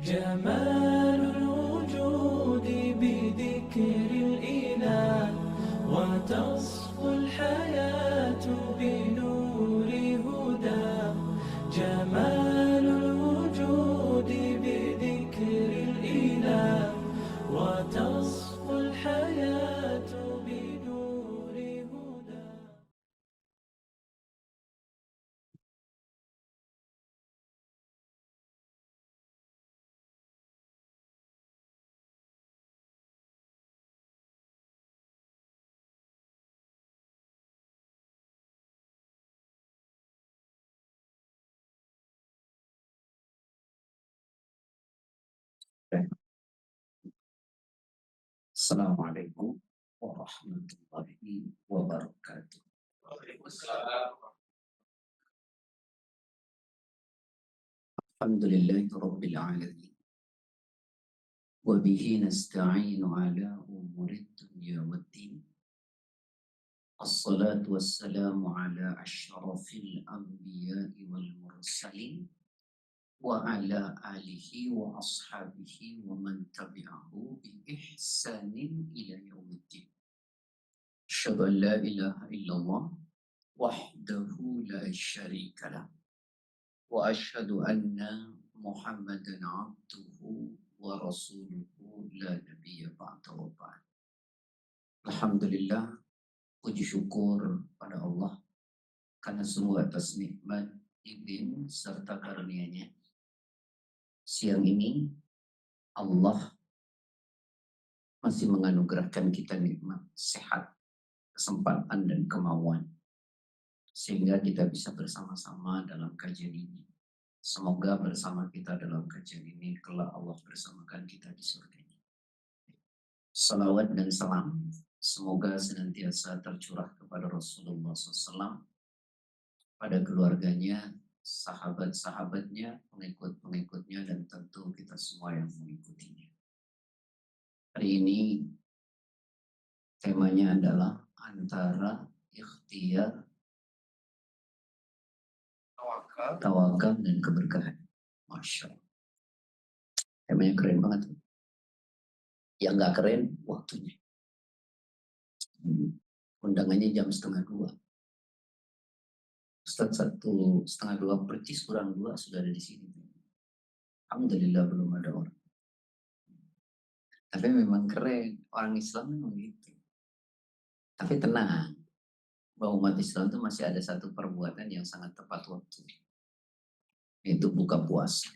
جمال الوجود بذكر الإله وتصفو الحياة بنور هدى. جمال الوجود بذكر الإله وتصفو الحياة بنور هدى. Assalamualaikum warahmatullahi wabarakatuh. Alhamdulillahi rabbil alamin. Wa bihi nasta'inu ala umuri dunya waddin. Assalatu wassalamu ala asyrafil anbiya'i wal mursalin wa ala alihi wa ashabihi wa man tabi'ahu bi ihsanin ila yaumiddin. Asyhadu an la ilaha illallah wahdahu la syarika lah. Wa asyhadu anna Muhammadan abduhu wa rasuluhu la nabiyya ba'dahu. Alhamdulillah, puji syukur pada Allah karena semua atas nikmat, izin serta karunia-Nya. Siang ini Allah masih menganugerahkan kita nikmat sehat, kesempatan dan kemauan sehingga kita bisa bersama-sama dalam kajian ini. Semoga bersama kita dalam kajian ini kelak Allah bersamakan kita di surga-Nya. Salawat dan salam semoga senantiasa tercurah kepada Rasulullah SAW, pada keluarganya, sahabat-sahabatnya, pengikut-pengikutnya, dan tentu kita semua yang mengikutinya. Hari ini temanya adalah antara ikhtiar, tawakal, dan keberkahan. Masya Allah. Temanya keren banget. Yang nggak keren, waktunya. Undangannya jam 1:30. Ustaz 1:30 percis kurang 2 sudah ada di sini. Alhamdulillah belum ada orang. Tapi memang keren. Orang Islam memang gitu. Tapi tenang, bahwa umat Islam itu masih ada satu perbuatan yang sangat tepat waktu. Itu buka puasa.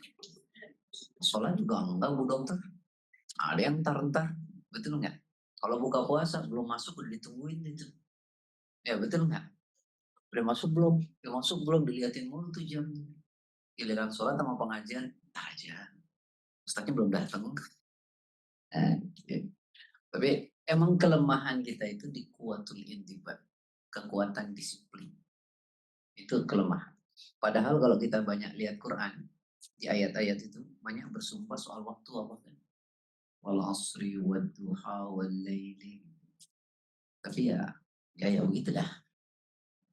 Sholat juga enggak, Bu Dokter. Ada yang entar-entar. Betul nggak? Kalau buka puasa belum masuk udah ditungguin itu. Ya betul nggak? Udah masuk belum? Udah masuk belum? Dilihatin mulu tuh jam. Giliran sholat sama pengajian, entar aja. Ustaznya belum datang. Tapi emang kelemahan kita itu di kuatul intibat. Kekuatan disiplin. Itu kelemahan. Padahal kalau kita banyak lihat Quran, di ayat-ayat itu banyak bersumpah soal waktu apa kan? Wal asri wad duha wal laili. Tapi ya begitulah.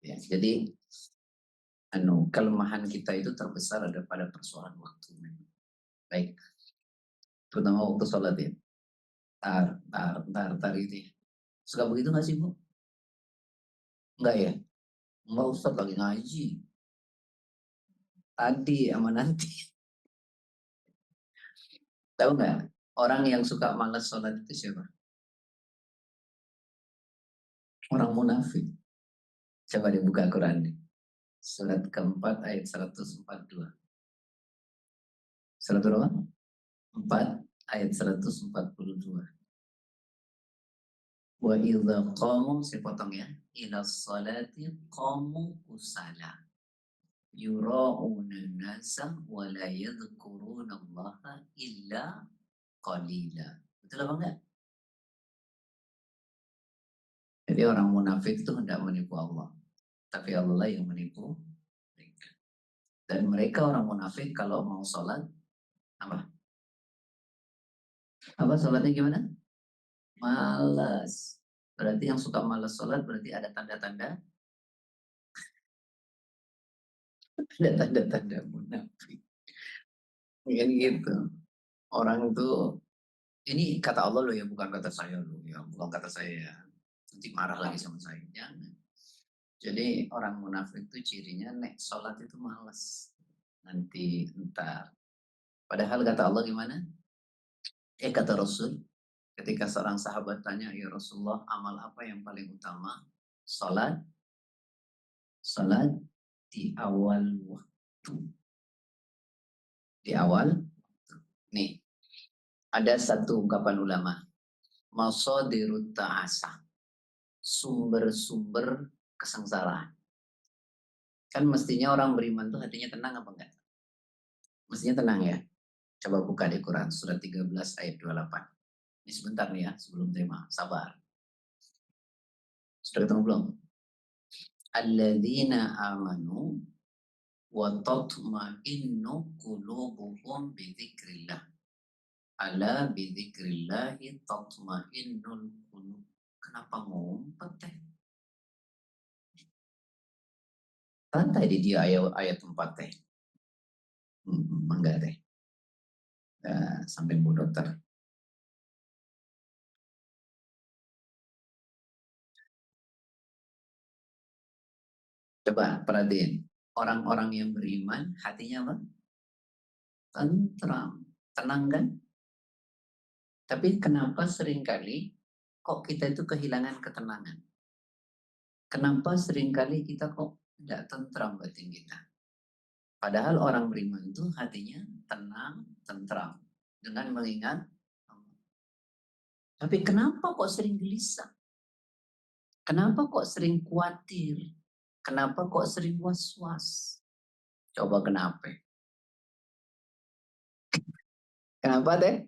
Ya, jadi kelemahan kita itu terbesar ada pada persoalan waktu. Baik. Terutama waktu sholat ya. Tar gitu ya. Suka begitu nggak sih, Bu? Enggak ya? Enggak, Ustaz lagi ngaji. Tadi sama nanti. Tahu nggak? Orang yang suka malas sholat itu siapa? Orang munafik. Coba dibuka Quran. Surat keempat ayat 142. Surat berapa? 4 ayat 142. Wa idza qamu, saya potong ya. Ila sholati qamu kusala. Yura'una nasa wa la yadhkuruna allaha illa qalila. Betul apa enggak? Jadi orang munafik itu hendak menipu Allah. Tapi Allah yang menipu mereka. Dan mereka orang munafik kalau mau sholat, apa? Apa sholatnya gimana? Malas. Berarti yang suka malas sholat berarti ada tanda-tanda. Ada tanda-tanda munafik. Kan gitu. Orang itu, ini kata Allah loh ya, bukan kata saya loh ya, bukan kata saya ya. Nanti marah lagi sama saya. Jangan. Jadi orang munafik itu cirinya nek sholat itu malas. Nanti entar. Padahal kata Allah gimana? Kata Rasul, ketika seorang sahabat tanya, ya Rasulullah, amal apa yang paling utama? Sholat, sholat di awal waktu. Di awal, nih, ada satu ungkapan ulama. Masadirut ta'asa. Sumber-sumber kesengsaraan. Kan mestinya orang beriman tuh hatinya tenang apa enggak? Mestinya tenang ya. Coba buka di Quran surat 13 ayat 28. Ini sebentar nih ya sebelum tema. Sabar. Sudah ketemu belum? Alladzina amanu wa tatma'innu qulubuhum bidzikrillah. Ala bidzikrillahi tatma'innul qulub. Kenapa ngumpet teh? Santai di dia ayat 4 teh. Enggak teh. Sampai Bu Dokter. Coba perhatiin. Orang-orang yang beriman hatinya apa? Tentram. Tenang kan? Tapi kenapa seringkali kok kita itu kehilangan ketenangan? Kenapa seringkali kita kok tidak tentram batin kita? Padahal orang beriman itu hatinya tenang, tentram. Dengan mengingat Allah. Tapi kenapa kok sering gelisah? Kenapa kok sering khawatir? Kenapa kok sering was-was? Coba kenapa? Kenapa deh?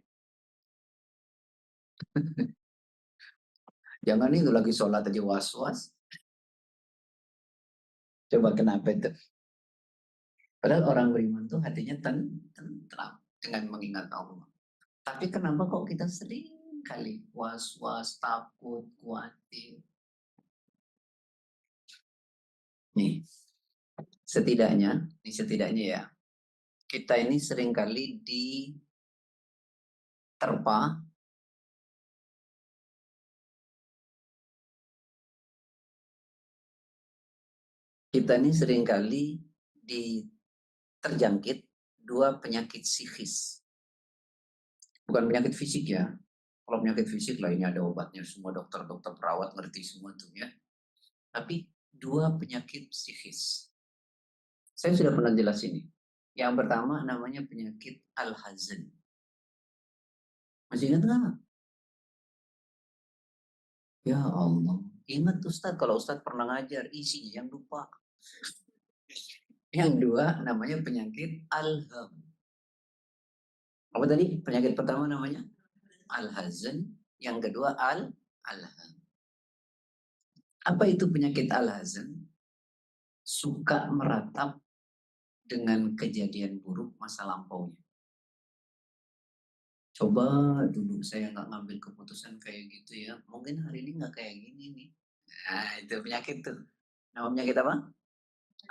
Jangan itu lagi sholat aja was-was. Coba kenapa itu? Padahal orang beriman tuh hatinya tentram dengan mengingat Allah. Tapi kenapa kok kita sering kali was-was, takut, khawatir? Nih, setidaknya ya, kita ini seringkali diterpa terjangkit dua penyakit psikis. Bukan penyakit fisik ya. Kalau penyakit fisik lainnya ada obatnya, semua dokter-dokter perawat ngerti semua tuh ya. Tapi dua penyakit psikis. Saya sudah pernah jelas ini. Yang pertama namanya penyakit al-hazan. Masih ingat nggak? Ya Allah. Ingat Ustadz, kalau Ustadz pernah ngajar, isinya yang lupa. Yang dua namanya penyakit al-ham. Apa tadi? Penyakit pertama namanya al-hazan. Yang kedua al-ham. Apa itu penyakit al-hazan? Suka meratap dengan kejadian buruk masa lampaunya. Coba dulu saya nggak ngambil keputusan kayak gitu ya. Mungkin hari ini nggak kayak gini nih. Nah, itu penyakit tuh. Nama penyakit apa?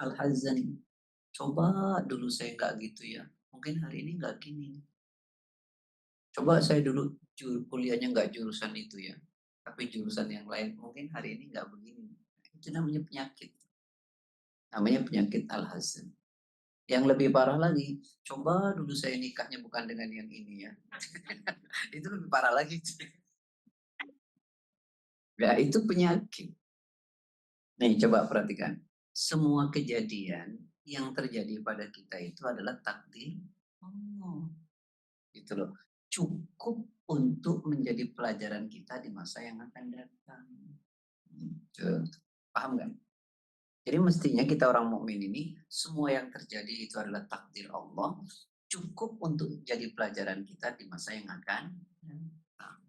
Al-hazan. Coba dulu saya nggak gitu ya. Mungkin hari ini nggak gini. Coba saya dulu kuliahnya nggak jurusan itu ya. Tapi jurusan yang lain. Mungkin hari ini nggak begini. Itu namanya penyakit. Namanya penyakit al-hazan. Yang lebih parah lagi, coba dulu saya nikahnya bukan dengan yang ini ya. Itu lebih parah lagi. Ya, itu penyakit. Nih, coba perhatikan. Semua kejadian yang terjadi pada kita itu adalah takdir Allah. Gitu loh. Cukup untuk menjadi pelajaran kita di masa yang akan datang. Gitu. Paham kan? Jadi mestinya kita orang mukmin ini semua yang terjadi itu adalah takdir Allah, cukup untuk jadi pelajaran kita di masa yang akan datang.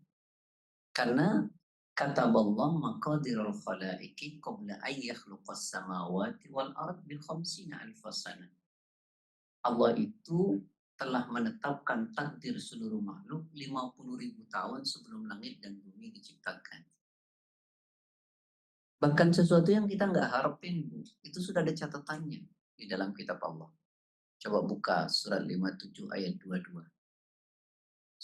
Karena kata Allah maqadirul khalaiqi qabla an yakhluqas samawati wal ard bi 50 alf sana. Allah itu telah menetapkan takdir seluruh makhluk 50.000 tahun sebelum langit dan bumi diciptakan. Bahkan sesuatu yang kita nggak harapin, Bu, itu sudah ada catatannya di dalam kitab Allah. Coba buka surat 57 ayat 22.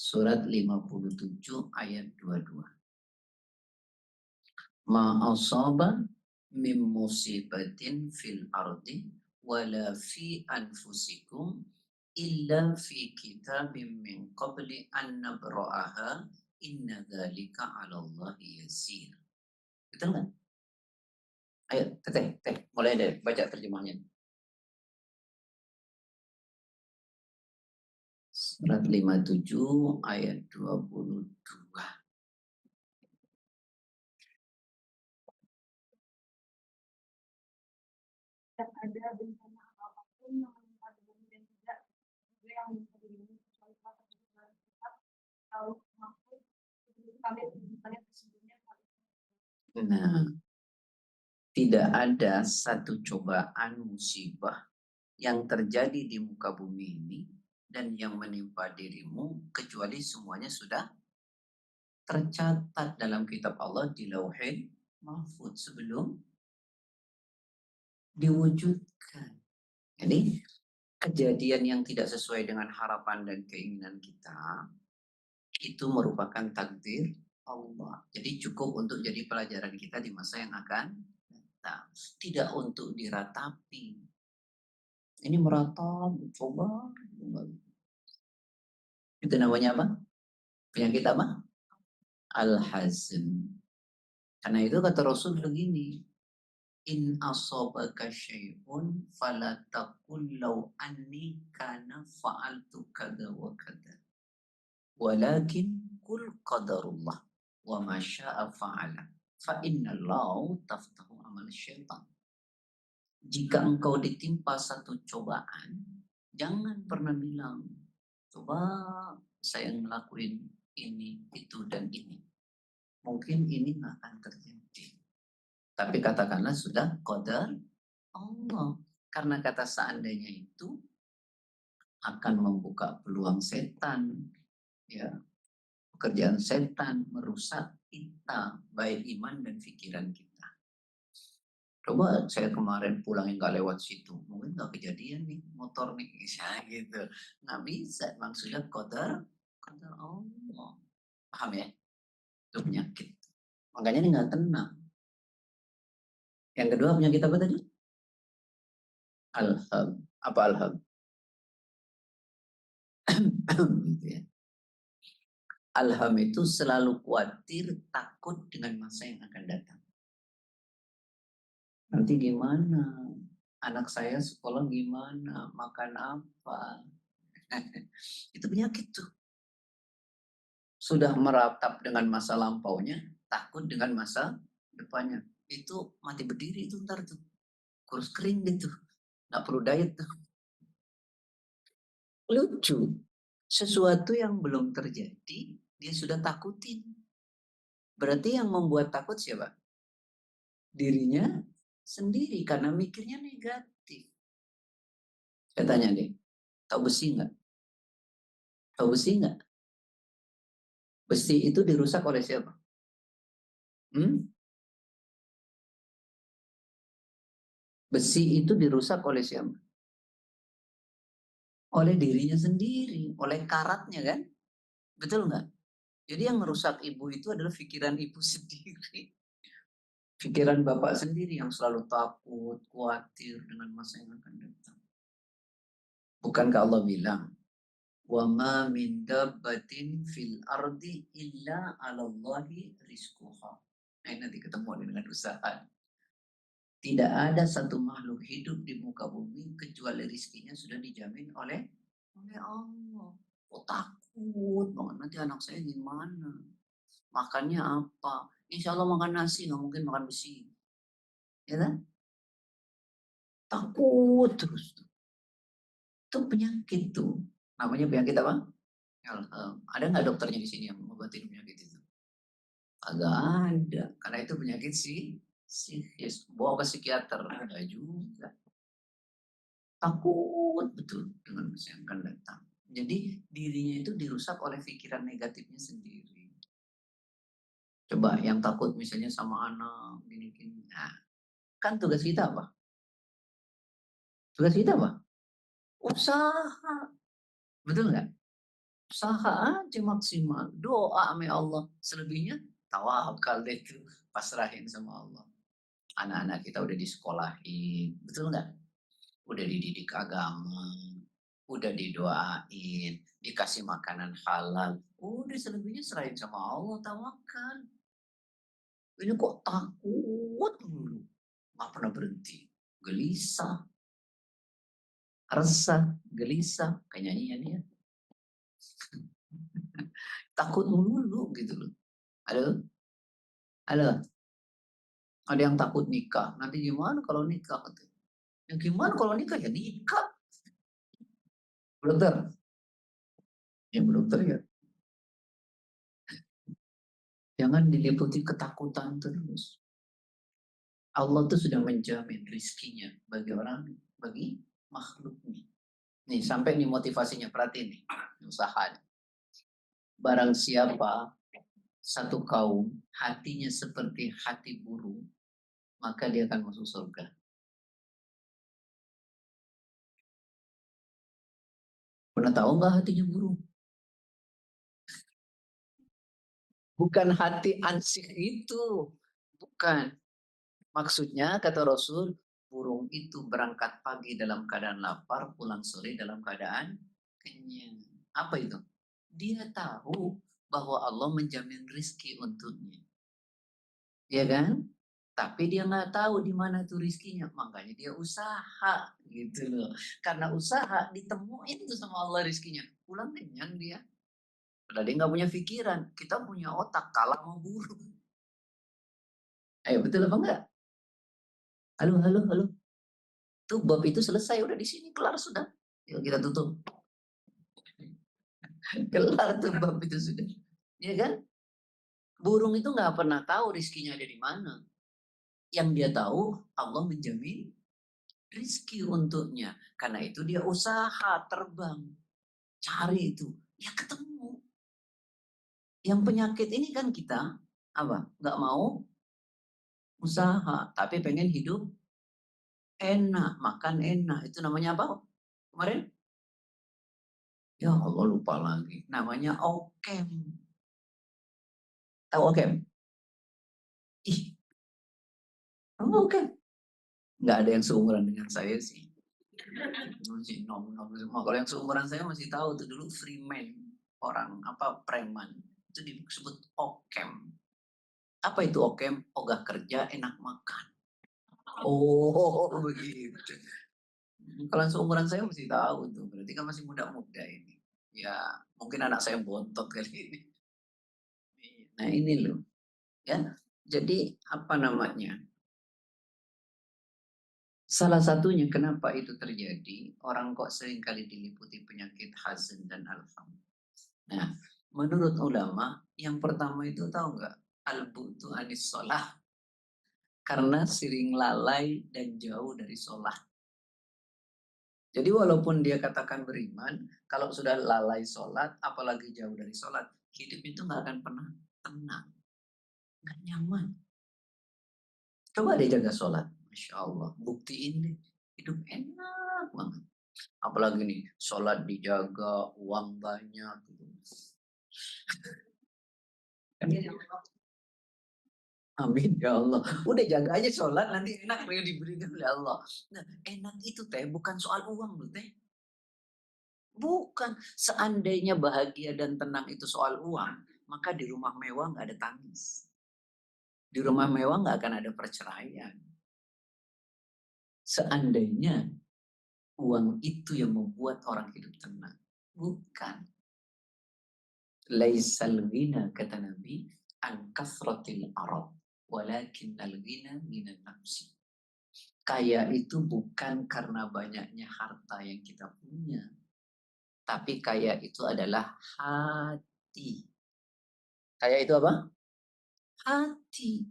Surat 57 ayat 22. Ma asaba min musibatin fil ardi wala fi anfusikum illa fi kitabim min qabli an nabra'aha inna dzalika 'ala Allahi yasir. Betul nggak? Ayo, teh, mulai deh baca terjemahnya. Surat 57 ayat 22. tidak ada bencana apapun yang menimpa bumi dan tidak ada yang bisa dilindungi kecuali Allah tersebut tetap tahu mampu kami menunjukkannya sesungguhnya kami. Nah, tidak ada satu cobaan musibah yang terjadi di muka bumi ini dan yang menimpa dirimu kecuali semuanya sudah tercatat dalam kitab Allah di Lauhil Mahfuz sebelum diwujudkan. Jadi kejadian yang tidak sesuai dengan harapan dan keinginan kita itu merupakan takdir Allah. Jadi cukup untuk jadi pelajaran kita di masa yang akan datang. Tidak untuk diratapi. Ini meratap, coba. Itu namanya apa? Penyakit apa? Al-hazn. Karena itu kata Rasul begini, in asobaka syai'un fala taqul law anni kana fa'altu kada wa kada. Walakin kul qadarullah wa ma syaa fa'ala. Fa innallaha taftahu amal syaitan. Jika engkau ditimpa satu cobaan, jangan pernah bilang, coba saya ngelakuin ini, itu, dan ini. Mungkin ini nggak akan terjadi. Tapi katakanlah sudah qadar Allah. Karena kata seandainya itu akan membuka peluang setan. Ya, pekerjaan setan merusak kita, baik iman dan pikiran kita. Coba saya kemarin pulang yang nggak lewat situ, mungkin nggak kejadian nih motor nih, ya gitu. Nggak bisa, maksudnya qadar Allah. Paham ya? Itu penyakit. Makanya ini nggak tenang. Yang kedua penyakit apa tadi? Alham. Apa alham? Gitu ya. Alham itu selalu khawatir, takut dengan masa yang akan datang. Nanti gimana? Anak saya sekolah gimana? Makan apa? Itu penyakit tuh. Sudah meratap dengan masa lampaunya, takut dengan masa depannya. Itu mati berdiri itu ntar tuh. Kurus kering gitu. Nggak perlu diet tuh. Lucu. Sesuatu yang belum terjadi, dia sudah takutin. Berarti yang membuat takut siapa? Dirinya sendiri, karena mikirnya negatif. Saya tanya deh, tahu besi nggak? Tahu besi nggak? Besi itu dirusak oleh siapa? Besi itu dirusak oleh siapa? Oleh dirinya sendiri, oleh karatnya kan? Betul nggak? Jadi yang merusak ibu itu adalah pikiran ibu sendiri. Pikiran bapak sendiri yang selalu takut, khawatir dengan masa yang akan datang. Bukankah Allah bilang, wa ma min dabbatin fil ardi illa 'ala Allahi rizquha. Nah, nanti ketemu dengan usaha. Tidak ada satu makhluk hidup di muka bumi kecuali rizkinya sudah dijamin oleh Allah. Oh, takut banget nanti anak saya gimana? Makannya apa? Insya Allah makan nasi, nggak mungkin makan besi. Ya kan? Takut terus. Itu penyakit tuh. Namanya penyakit apa? Ada nggak dokternya di sini yang mengobati penyakit itu? Agak ada. Karena itu penyakit psikis. Bawa ke psikiater. Ada juga. Takut betul dengan masa yang akan datang. Jadi dirinya itu dirusak oleh pikiran negatifnya sendiri. Coba yang takut misalnya sama anak, gini-gini. Nah, kan tugas kita apa? Tugas kita apa? Usaha. Betul nggak? Usaha aja maksimal, doa sama Allah. Selebihnya tawakal deh itu, pasrahin sama Allah. Anak-anak kita udah disekolahin, betul nggak? Udah dididik agama, udah didoain, dikasih makanan halal. Udah selebihnya serahin sama Allah, tawakal. Ini kok takut dulu, nggak pernah berhenti, gelisah, resah, gelisah, kayak nyanyian ya. Takut mulu gitu loh. Halo, halo. Ada yang takut nikah. Nanti gimana kalau nikah? Yang gimana kalau nikah? Ya nikah. Bu dokter. Ya bu dokter ya. Jangan diliputi ketakutan terus. Allah tuh sudah menjamin rizkinya bagi orang, bagi makhluknya. Nih sampai nih motivasinya, perhatiin nih. Usaha. Barang siapa satu kaum hatinya seperti hati burung, maka dia akan masuk surga. Pernah tahu nggak hatinya burung? Bukan hati ansih itu. Bukan. Maksudnya kata Rasul, burung itu berangkat pagi dalam keadaan lapar, pulang sore dalam keadaan kenyang. Apa itu? Dia tahu bahwa Allah menjamin rizki untuknya. Ya kan? Tapi dia nggak tahu di mana tuh rizkinya. Makanya dia usaha gitu loh. Karena usaha ditemuin tuh sama Allah rizkinya. Pulang kenyang dia. Padahal dia nggak punya pikiran. Kita punya otak kalah sama burung. Ayo betul apa enggak? Halo, halo, halo. Tuh bab itu selesai, udah di sini kelar sudah. Yuk kita tutup. Kelar tuh bab itu sudah. Ya kan? Burung itu nggak pernah tahu rizkinya ada di mana. Yang dia tahu Allah menjamin rizki untuknya. Karena itu dia usaha terbang. Cari itu. Ya ketemu. Yang penyakit ini kan kita apa? Nggak mau usaha. Tapi pengen hidup enak. Makan enak. Itu namanya apa? Kemarin? Ya Allah lupa lagi. Namanya okem. Tahu okem? Ih, kamu okem? Nggak ada yang seumuran dengan saya sih. Masih nom-nom semua. Kalau yang seumuran saya masih tahu tuh dulu freeman, orang apa preman itu disebut okem. Apa itu okem? Ogah kerja, enak makan. Oh begitu. Kalau yang seumuran saya masih tahu tuh. Berarti kan masih muda-muda ini. Ya mungkin anak saya bontot kali ini. Nah ini loh. Ya. Jadi apa namanya? Salah satunya kenapa itu terjadi, orang kok seringkali diliputi penyakit hazan dan alfam. Nah, menurut ulama, yang pertama itu tahu nggak? Al-bu'tu anis sholah. Karena sering lalai dan jauh dari sholah. Jadi walaupun dia katakan beriman, kalau sudah lalai sholat, apalagi jauh dari sholat, hidup itu nggak akan pernah tenang. Nggak nyaman. Coba deh jaga sholat. Masya Allah, buktiin deh. Hidup enak banget. Apalagi nih, sholat dijaga, uang banyak. Amin ya Allah. Udah jaga aja sholat, nanti enak yang diberikan oleh Allah. Nah, enak itu teh bukan soal uang loh teh. Bukan. Seandainya bahagia dan tenang itu soal uang, maka di rumah mewah nggak ada tangis. Di rumah mewah nggak akan ada perceraian. Seandainya uang itu yang membuat orang hidup tenang. Bukan. Laisal ghina kata Nabi an kasratil arad walakin al ghina minan nafsi. Kaya itu bukan karena banyaknya harta yang kita punya, tapi kaya itu adalah hati. Kaya itu apa? Hati,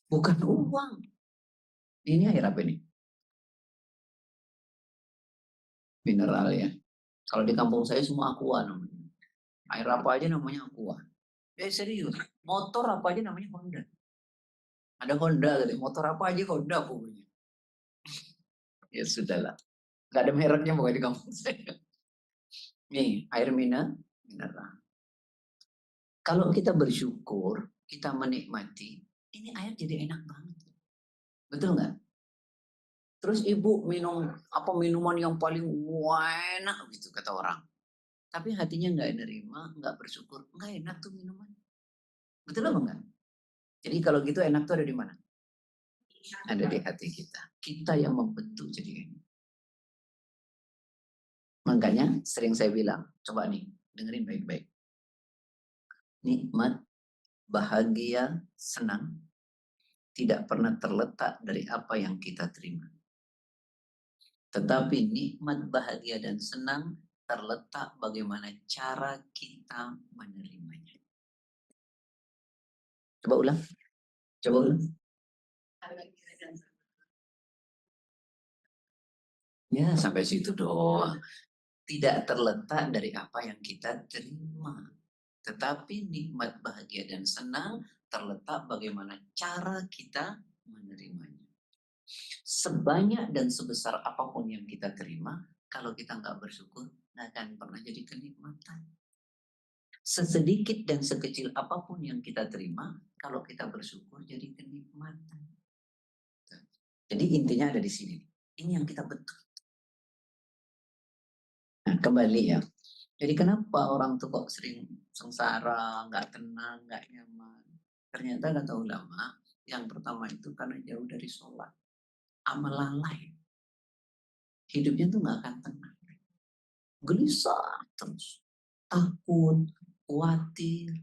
bukan uang. Ini air apa ini? Mineral ya. Kalau di kampung saya semua aqua namanya. Air apa aja namanya aqua. Serius. Motor apa aja namanya Honda. Ada Honda tadi. Motor apa aja Honda pokoknya. Ya sudahlah. Gak ada mereknya pokoknya di kampung saya. Nih, air mineral. Kalau kita bersyukur, kita menikmati, ini air jadi enak banget. Betul nggak? Terus ibu minum apa minuman yang paling enak gitu kata orang. Tapi hatinya nggak nerima, nggak bersyukur, nggak enak tuh minuman. Betul apa enggak? Jadi kalau gitu enak tuh ada di mana? Ada di hati kita. Kita yang membentuk jadi enak. Makanya sering saya bilang, coba nih, dengerin baik-baik. Nikmat, bahagia, senang, tidak pernah terletak dari apa yang kita terima. Tetapi nikmat, bahagia, dan senang terletak bagaimana cara kita menerimanya. Coba ulang. Coba ulang. Ya, sampai situ doang. Tidak terletak dari apa yang kita terima. Tetapi nikmat, bahagia, dan senang terletak bagaimana cara kita menerimanya. Sebanyak dan sebesar apapun yang kita terima, kalau kita nggak bersyukur, nggak akan pernah jadi kenikmatan. Sesedikit dan sekecil apapun yang kita terima, kalau kita bersyukur jadi kenikmatan. Jadi intinya ada di sini. Ini yang kita bentuk. Nah, kembali ya. Jadi kenapa orang tuh kok sering sengsara, nggak tenang, nggak nyaman? Ternyata kata ulama, yang pertama itu karena jauh dari sholat. Amal lalai. Hidupnya tuh nggak akan tenang. Gelisah terus. Takut, khawatir.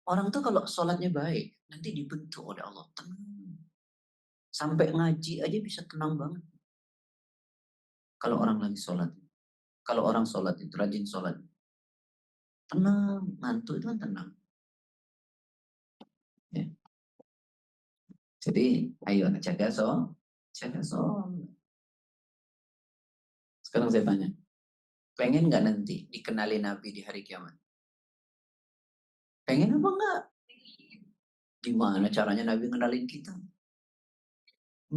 Orang tuh kalau sholatnya baik, nanti dibentuk oleh Allah. Tenang. Sampai ngaji aja bisa tenang banget. Kalau orang lagi sholat. Kalau orang sholat itu, rajin sholat. Tenang, ngantuk itu kan tenang. Ya. Jadi, ayo jaga sholat. Sekarang saya tanya, pengen nggak nanti dikenali Nabi di hari kiamat? Pengen apa enggak? Gimana caranya Nabi ngenalin kita?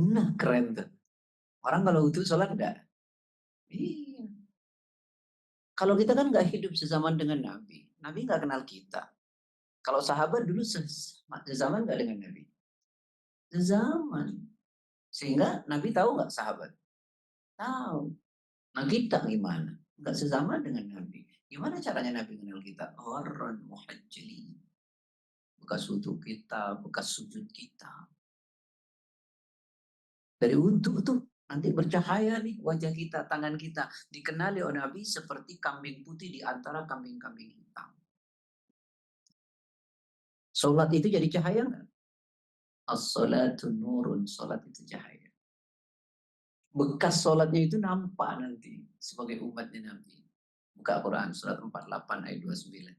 Nah, keren tuh. Orang kalau itu sholat enggak? Iya. Kalau kita kan nggak hidup sezaman dengan Nabi. Nabi nggak kenal kita. Kalau sahabat dulu sezaman nggak dengan Nabi? Sezaman. Sehingga Nabi tahu nggak sahabat? Tahu. Nah kita gimana? Nggak sezaman dengan Nabi. Gimana caranya Nabi kenal kita? Orang muhajjali. Bekas wudhu kita, bekas sujud kita. Dari wudhu tuh nanti bercahaya nih wajah kita, tangan kita. Dikenali oleh Nabi seperti kambing putih di antara kambing-kambing hitam. Sholat itu jadi cahaya nggak? As-salatu nurun, sholat itu cahaya. Bekas sholatnya itu nampak nanti sebagai umatnya Nabi. Buka Quran surat 48 ayat 29.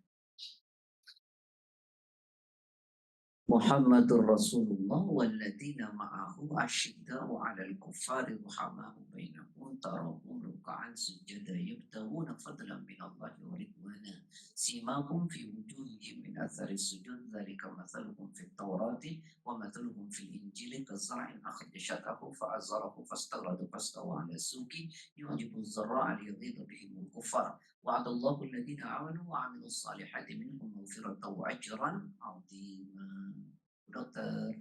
Muhammadur Rasulullah walladzina ma'ahu asyidda'u 'alal kuffari ruhamaa'u bainahum tarahum ruk'an sujada yabtaghuna fadlan minallahi wa ridwana simahum fi wujuhihim min athari sujud dzalika mathaluhum fit tawrati wa mathaluhum fil injili kazar'in akhraja syatahu fa'azarahu fastaghlada fastawa 'ala suqi yu'jibu az-zarra'a liyghidha bihim al-kuffar wa'adallahu alladhina amanu wa 'amilus salihati minhum maghfiratan wa ajran 'azima. Dokter.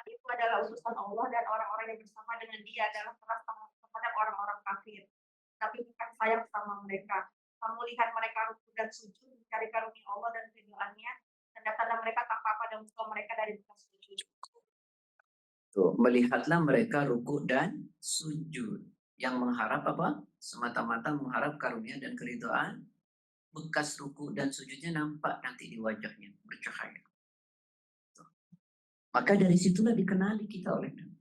Itu adalah utusan Allah dan orang-orang yang bersama dengan dia adalah keras terhadap orang-orang kafir. Tapi bukan sayang sama mereka. Kamu lihat mereka rukuk dan sujud mencari karunia Allah dan keridhaannya, tanda-tanda mereka tampak pada muka mereka dari bekas sujud. Tuh, melihatlah mereka rukuk dan sujud. Yang mengharap apa? Semata-mata mengharap karunia dan keridhaan. Bekas ruku dan sujudnya nampak nanti di wajahnya bercahaya. Maka dari situlah dikenali kita oleh Nabi.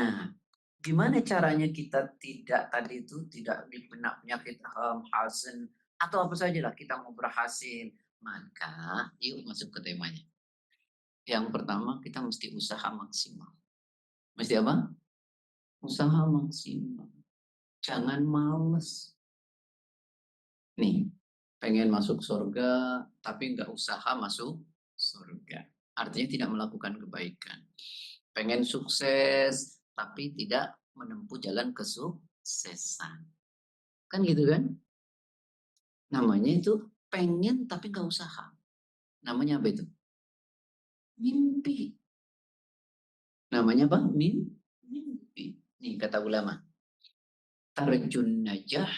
Nah, gimana caranya kita tidak tadi itu tidak dikena penyakit hazen atau apa saja lah kita mau berhasil? Maka yuk masuk ke temanya. Yang pertama kita mesti usaha maksimal. Mesti apa? Usaha maksimal. Jangan males. Nih, pengen masuk surga tapi nggak usaha masuk surga. Artinya tidak melakukan kebaikan. Pengen sukses tapi tidak menempuh jalan kesuksesan. Kan gitu kan? Namanya itu pengen tapi nggak usaha. Namanya apa itu? Mimpi. Namanya apa? Mimpi. Nih kata ulama. Tarjun najah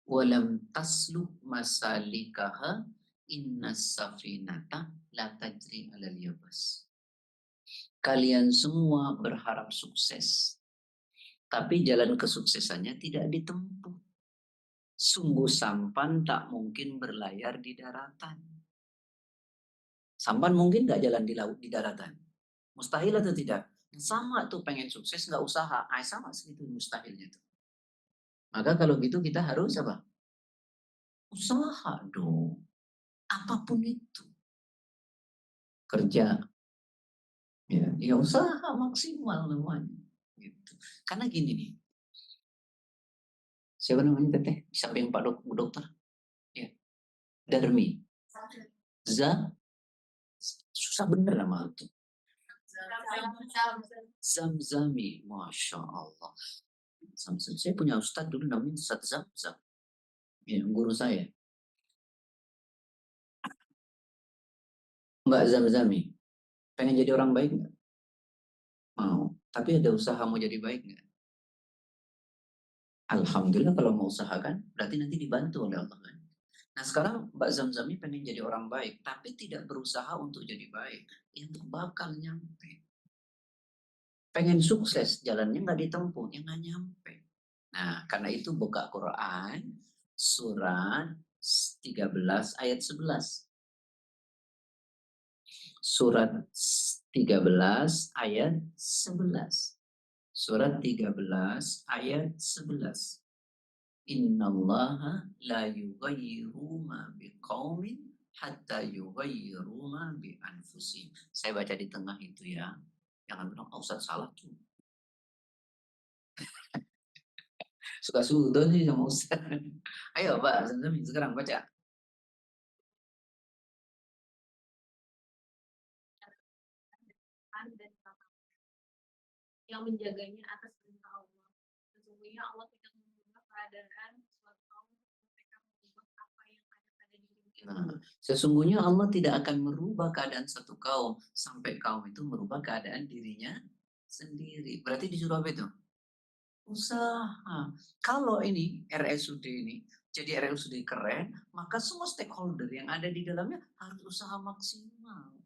walam tasluk masalikaha inna safinata la tajri alal yabas. Kalian semua berharap sukses, tapi jalan kesuksesannya tidak ditempuh. Sungguh sampan tak mungkin berlayar di daratan. Sampan mungkin nggak jalan di laut, di daratan? Mustahil atau tidak? Sama tuh pengen sukses nggak usaha, sama segitu mustahilnya tuh. Maka kalau gitu kita harus apa? Usaha dong. Apapun itu. Kerja. Ya usaha maksimal namanya. Gitu. Karena gini nih. Siapa namanya teteh? Di samping Pak Dokter. Ya. Darmi. Susah bener nama itu. Zamzami. Masya Allah. Saya punya ustadz dulu namanya Ustadz Zamzam. Ya, guru saya. Mbak Zamzami. Pengen jadi orang baik nggak? Mau. Tapi ada usaha mau jadi baik nggak? Alhamdulillah kalau mau usahakan, berarti nanti dibantu oleh Allah kan. Nah sekarang Mbak Zamzami pengen jadi orang baik, tapi tidak berusaha untuk jadi baik. Yang bakal nyampe. Pengen sukses, jalannya nggak ditempuh, yang nggak nyampe. Nah karena itu buka Quran, surat 13 ayat 11. Surat 13 ayat 11. Surat 13 ayat 11. Innallaha la yughayyiru ma biqaumin hatta yughayyiru ma bi anfusihim. Saya baca di tengah itu ya. Jangan bilang, oh, Ustaz salah tuh. Suka sudon sih sama Ustaz. Ayo Pak, sekarang baca. Yang menjaganya atas perintah Allah. Sesungguhnya Allah tidak mengubah keadaan suatu kaum mereka mengubah apa yang ada pada diri mereka. Nah, sesungguhnya Allah tidak akan merubah keadaan satu kaum sampai kaum itu merubah keadaan dirinya sendiri. Berarti disuruh apa itu? Usaha. Kalau ini RSUD ini jadi RSUD keren, maka semua stakeholder yang ada di dalamnya harus usaha maksimal.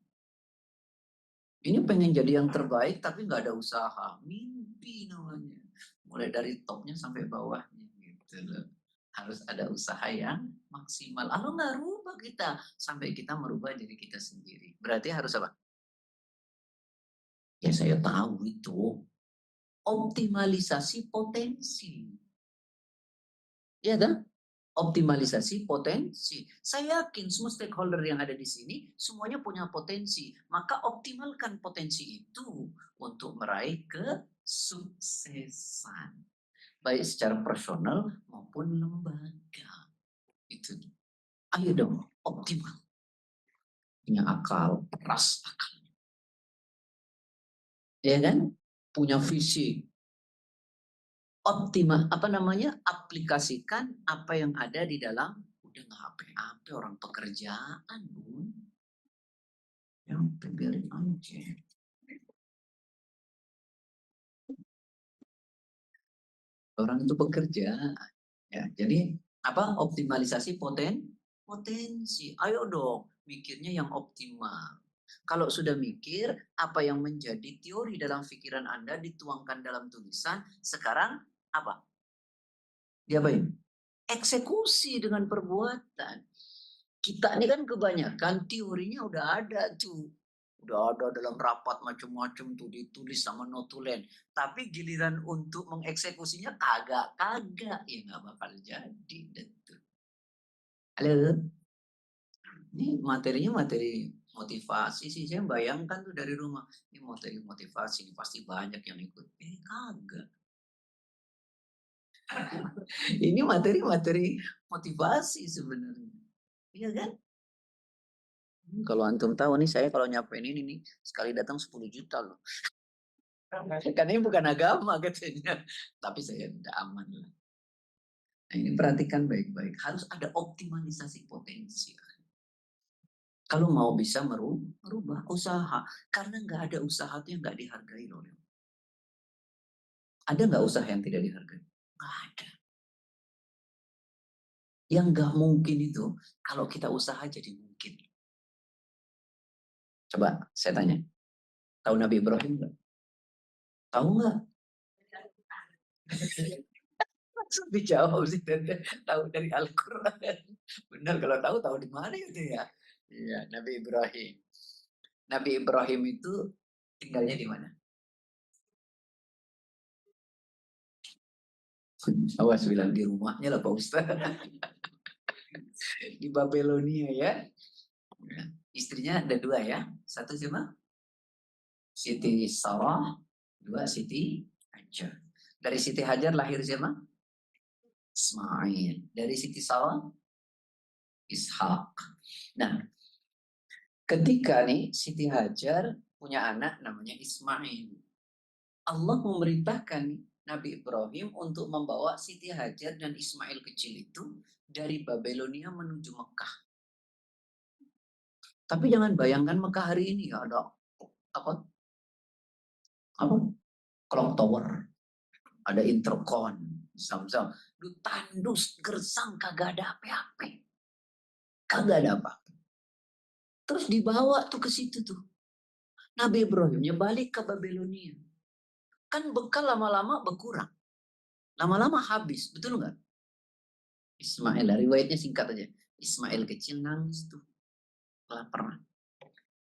Ini pengen jadi yang terbaik tapi nggak ada usaha. Mimpi namanya. Mulai dari topnya sampai bawahnya gitu loh. Harus ada usaha yang maksimal. Allah nggak rubah kita sampai kita merubah diri kita sendiri. Berarti harus apa? Ya saya tahu itu. Optimalisasi potensi. Ya kan? Optimalisasi potensi. Saya yakin semua stakeholder yang ada di sini semuanya punya potensi. Maka optimalkan potensi itu untuk meraih kesuksesan. Baik secara personal maupun lembaga. Itu. Ayo dong, optimal. Punya akal, keras akal. Ya kan? Punya visi. Optimal, aplikasikan apa yang ada di dalam. Udah nggak apa-apa orang pekerjaan, Bun. Yang biarin aja. Orang itu bekerja. Ya, jadi optimalisasi potensi. Ayo dong, mikirnya yang optimal. Kalau sudah mikir, apa yang menjadi teori dalam pikiran Anda dituangkan dalam tulisan, sekarang apa? Diapain? Eksekusi dengan perbuatan. Kita ini kan kebanyakan teorinya udah ada tuh. Udah ada dalam rapat macam-macam tuh ditulis sama notulen. Tapi giliran untuk mengeksekusinya kagak. Ya nggak bakal jadi. Halo? Ini materinya materi motivasi sih. Saya bayangkan tuh dari rumah. Ini materi motivasi, ini pasti banyak yang ikut. Kagak. Ini materi motivasi sebenarnya. Iya kan? Kalau antum tahu nih, saya kalau nyapain ini nih, sekali datang 10 juta loh. Karena ini bukan agama katanya. Tapi saya tidak aman lah. Nah, ini perhatikan baik-baik. Harus ada optimalisasi potensi. Kalau mau bisa merubah usaha. Karena nggak ada usaha itu yang nggak dihargai loh. Ada nggak usaha yang tidak dihargai? Nggak ada. Yang nggak mungkin itu, kalau kita usaha jadi mungkin. Coba saya tanya. Tahu Nabi Ibrahim nggak? Tahu nggak? Langsung dijawab sih. Tahu dari Al-Quran. Benar, kalau tahu di mana itu ya? Iya, Nabi Ibrahim. Nabi Ibrahim itu tinggalnya di mana? Awas bilang di rumahnya lah Pak Ustaz. Di Babelonia ya. Istrinya ada dua ya. Satu siapa? Siti Sarah. Dua Siti Hajar. Dari Siti Hajar lahir siapa? Ismail. Dari Siti Sarah? Ishak. Nah, ketika nih Siti Hajar punya anak namanya Ismail. Allah memerintahkan Nabi Ibrahim untuk membawa Siti Hajar dan Ismail kecil itu dari Babelonia menuju Mekah. Tapi jangan bayangkan Mekah hari ini ya ada apa? Clock tower, ada intercon, Samsung, tandus gersang kagak ada apa-apa, kagak ada apa. Terus dibawa tuh ke situ tuh. Nabi Ibrahimnya balik ke Babelonia. Kan bekal lama-lama berkurang. Lama-lama habis, betul nggak? Ismail, riwayatnya singkat aja. Ismail kecil nangis tuh, lapar.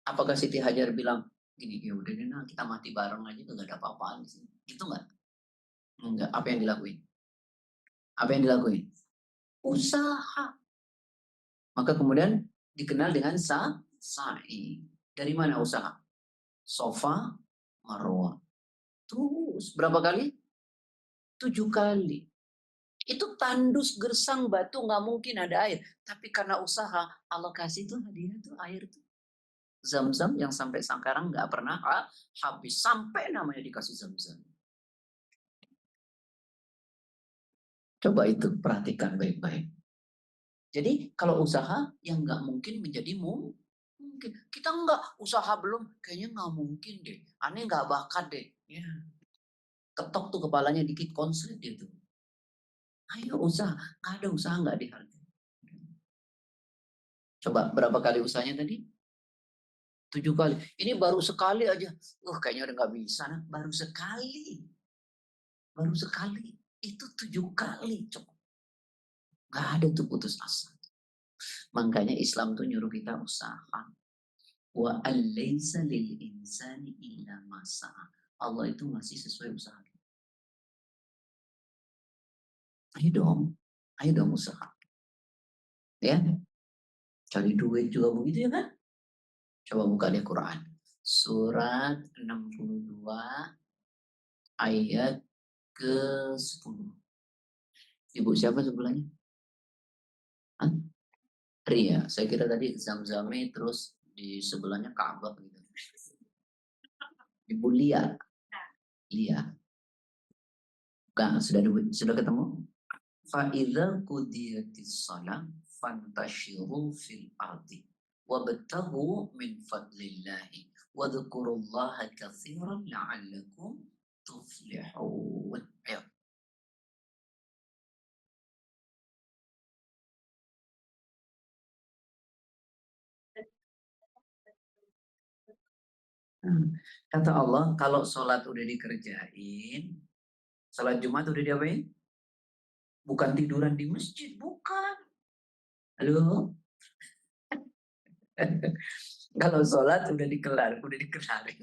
Apakah Siti Hajar bilang, gini, ya udah deh nah, kita mati bareng aja, nggak ada apa-apaan sih. Gitu nggak? Enggak. Apa yang dilakuin? Apa yang dilakuin? Usaha. Maka kemudian dikenal dengan sa'i. Dari mana usaha? Sofa, Marwah. Terus berapa kali? 7 kali. Itu tandus gersang batu nggak mungkin ada air. Tapi karena usaha, alokasi itu hadiah tuh air tuh. Zam-zam yang sampai sekarang nggak pernah habis. Sampai namanya dikasih zam-zam. Coba itu perhatikan baik-baik. Jadi kalau usaha yang nggak mungkin menjadi mungkin. Kita nggak usaha belum, kayaknya nggak mungkin deh. Aneh nggak bakat deh. Ya. Ketok tuh kepalanya dikit konslet dia tuh. Ayo usaha, nggak ada usaha nggak dihargai. Coba berapa kali usahanya tadi? 7 kali. Ini baru sekali aja. Kayaknya udah nggak bisa. Nah. Baru sekali. Baru sekali. Itu 7 kali. Coba. Nggak ada tuh putus asa. Makanya Islam tuh nyuruh kita usaha. Wa alaysa lil insani illa masa'a. Allah itu masih sesuai usaha. Ayo dong usaha. Ya, cari duit juga begitu ya kan? Coba buka deh Quran. Surat 62 ayat ke-10. Ibu siapa sebelahnya? Hah? Ria. Saya kira tadi Zamzami terus di sebelahnya Ka'bah gitu. Ibu Lia. Lia. Sudah ketemu? Fa'idha qudiyatis salam fantashiru fil ardi wabtaghu min fadlillahi wadhkurullaha katsiran la'allakum tuflihun. Ayo. Kata Allah, kalau sholat udah dikerjain, sholat Jumat udah diapain? Bukan tiduran di masjid, bukan. Halo? Kalau sholat udah dikelarin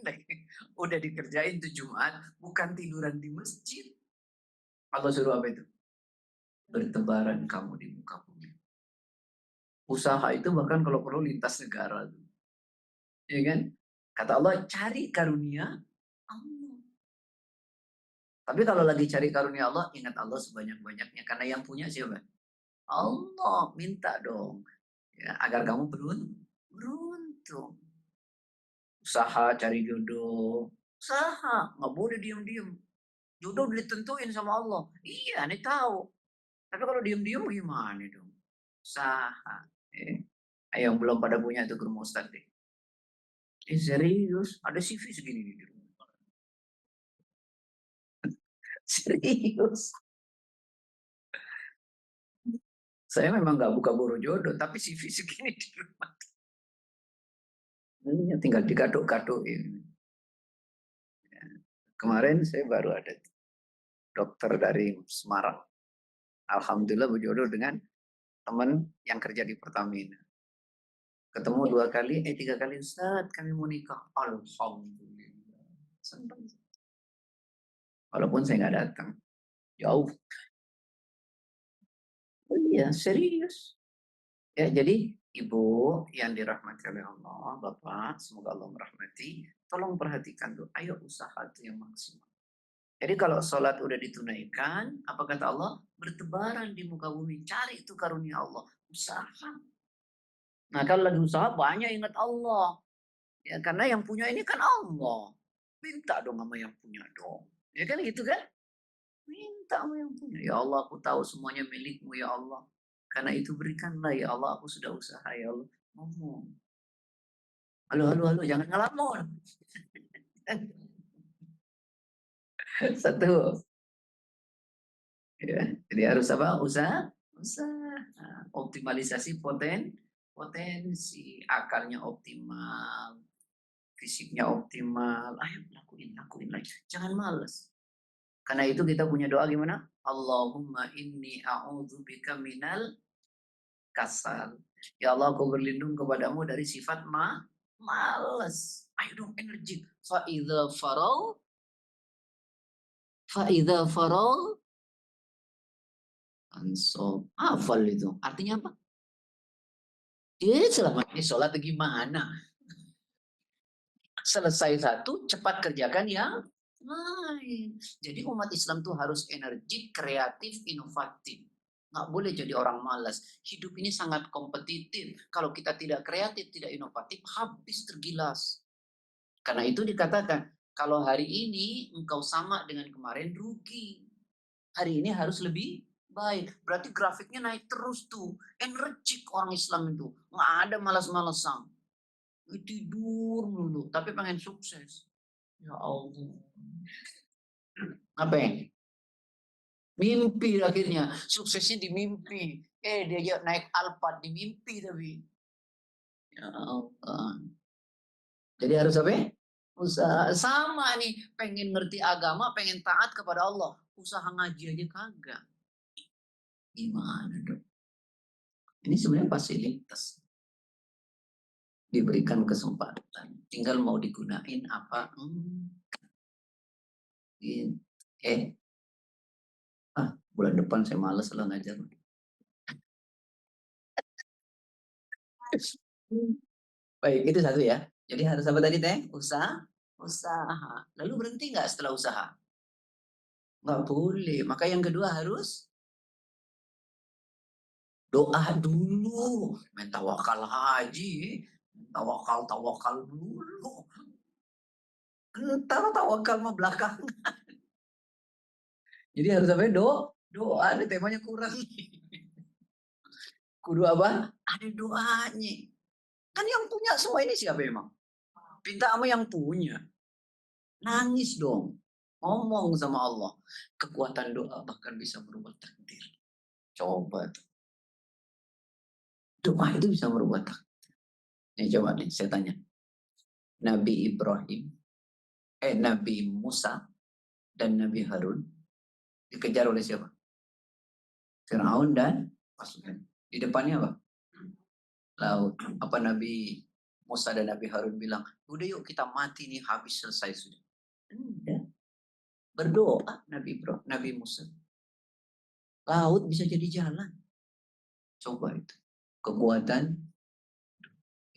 lagi. Udah dikerjain tuh Jumat, bukan tiduran di masjid. Allah suruh apa itu? Bertebaran kamu di muka bumi. Usaha itu bahkan kalau perlu lintas negara. Ya kan? Kata Allah, cari karunia Allah. Tapi kalau lagi cari karunia Allah, ingat Allah sebanyak-banyaknya. Karena yang punya siapa? Allah, minta dong. Ya, agar kamu beruntung. Usaha cari jodoh, Usaha, nggak boleh diem-diem. Jodoh udah ditentuin sama Allah. Iya, nih tahu. Tapi kalau diem-diem gimana dong? Usaha. Ayo, yang belum pada punya itu ke rumah Ustaz deh. Serius, ada CV segini di rumah. Serius. Saya memang nggak buka boro jodoh, tapi CV segini di rumah. Ini tinggal digaduk-gadukin. Kemarin saya baru ada dokter dari Semarang. Alhamdulillah berjodoh dengan teman yang kerja di Pertamina. Ketemu 2 kali, 3 kali, Ustaz kami mau nikah. Alhamdulillah. Senang. Walaupun saya nggak datang. Jauh. Oh iya, serius. Ya, jadi Ibu yang dirahmati oleh Allah, Bapak, semoga Allah merahmati, tolong perhatikan tuh, ayo usaha itu yang maksimal. Jadi kalau sholat udah ditunaikan, apa kata Allah? Bertebaran di muka bumi, cari itu karunia Allah, usaha. Nah kalau lagi usaha banyak ingat Allah. Ya, karena yang punya ini kan Allah. Minta dong sama yang punya dong. Ya kan gitu kan? Minta sama yang punya. Ya Allah, aku tahu semuanya milikmu ya Allah. Karena itu berikanlah ya Allah, aku sudah usaha ya Allah. Ngomong. Halo, halo, halo, jangan ngelamun. Satu. Ya, jadi harus apa? Usaha. Optimalisasi potensi. Akalnya optimal. Fisiknya optimal. Ayo lakuin lagi. Jangan males. Karena itu kita punya doa gimana? Allahumma inni a'udzubika minal kasal. Ya Allah, aku berlindung kepadamu dari sifat males. Ayo dong, energi. Fa'idha farol ansol. Hafal itu. Artinya apa? Ya, selama ini sholat gimana? Selesai satu, cepat kerjakan yang lain. Jadi umat Islam tuh harus energik, kreatif, inovatif. Nggak boleh jadi orang malas. Hidup ini sangat kompetitif. Kalau kita tidak kreatif, tidak inovatif, habis tergilas. Karena itu dikatakan, kalau hari ini engkau sama dengan kemarin, rugi. Hari ini harus lebih baik. Berarti grafiknya naik terus tuh. Energik orang Islam itu. Nggak ada malas-malasan. Tidur dulu, tapi pengen sukses. Ya Allah. Apa yang? Mimpi akhirnya. Suksesnya di mimpi. Dia naik Alphard di mimpi tapi. Ya Allah. Jadi harus apa? Usaha. Sama nih. Pengen ngerti agama, pengen taat kepada Allah. Usaha ngaji aja kagak. Gimana dong? Ini sebenarnya fasilitas. Diberikan kesempatan. Tinggal mau digunain apa? Bulan depan saya males lah ngajar. Baik, itu satu ya. Jadi harus apa tadi teh? Usaha. Lalu berhenti nggak setelah usaha? Nggak boleh. Maka yang kedua harus doa dulu. Main tawakal haji. Tawakal dulu. Ntar tawakal mah belakang. Jadi harus apa? Doa. Ada temanya kurang. Kudu apa? Ada doanya. Kan yang punya semua ini siapa emang? Pinta sama yang punya. Nangis dong. Ngomong sama Allah. Kekuatan doa bahkan bisa merubah takdir. Coba. Doa itu bisa merubah takdir. Coba nih saya tanya. Nabi Ibrahim, Nabi Musa, dan Nabi Harun dikejar oleh siapa? Firaun dan pasukan. Di depannya apa? Laut. Apa Nabi Musa dan Nabi Harun bilang, udah yuk kita mati nih, habis selesai sudah. Enggak. Berdoa Nabi Musa. Laut bisa jadi jalan. Coba itu. Kekuatan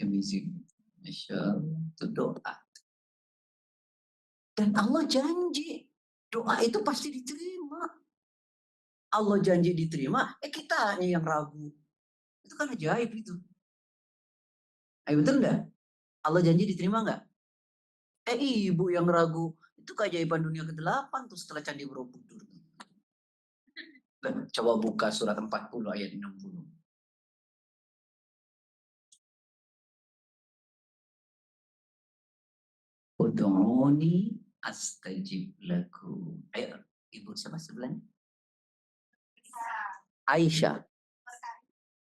amazing. Masya Allah. Itu doa. Dan Allah janji. Doa itu pasti diterima. Allah janji diterima. Kita yang ragu. Itu kan ajaib itu. Betul enggak? Allah janji diterima enggak? Ibu yang ragu. Itu keajaiban dunia ke-8 tuh setelah Candi Borobudur. Coba buka surat 40 ayat 60. Ud'uni astajib lakum. Ayo, ibu siapa sebelahnya? Aisyah.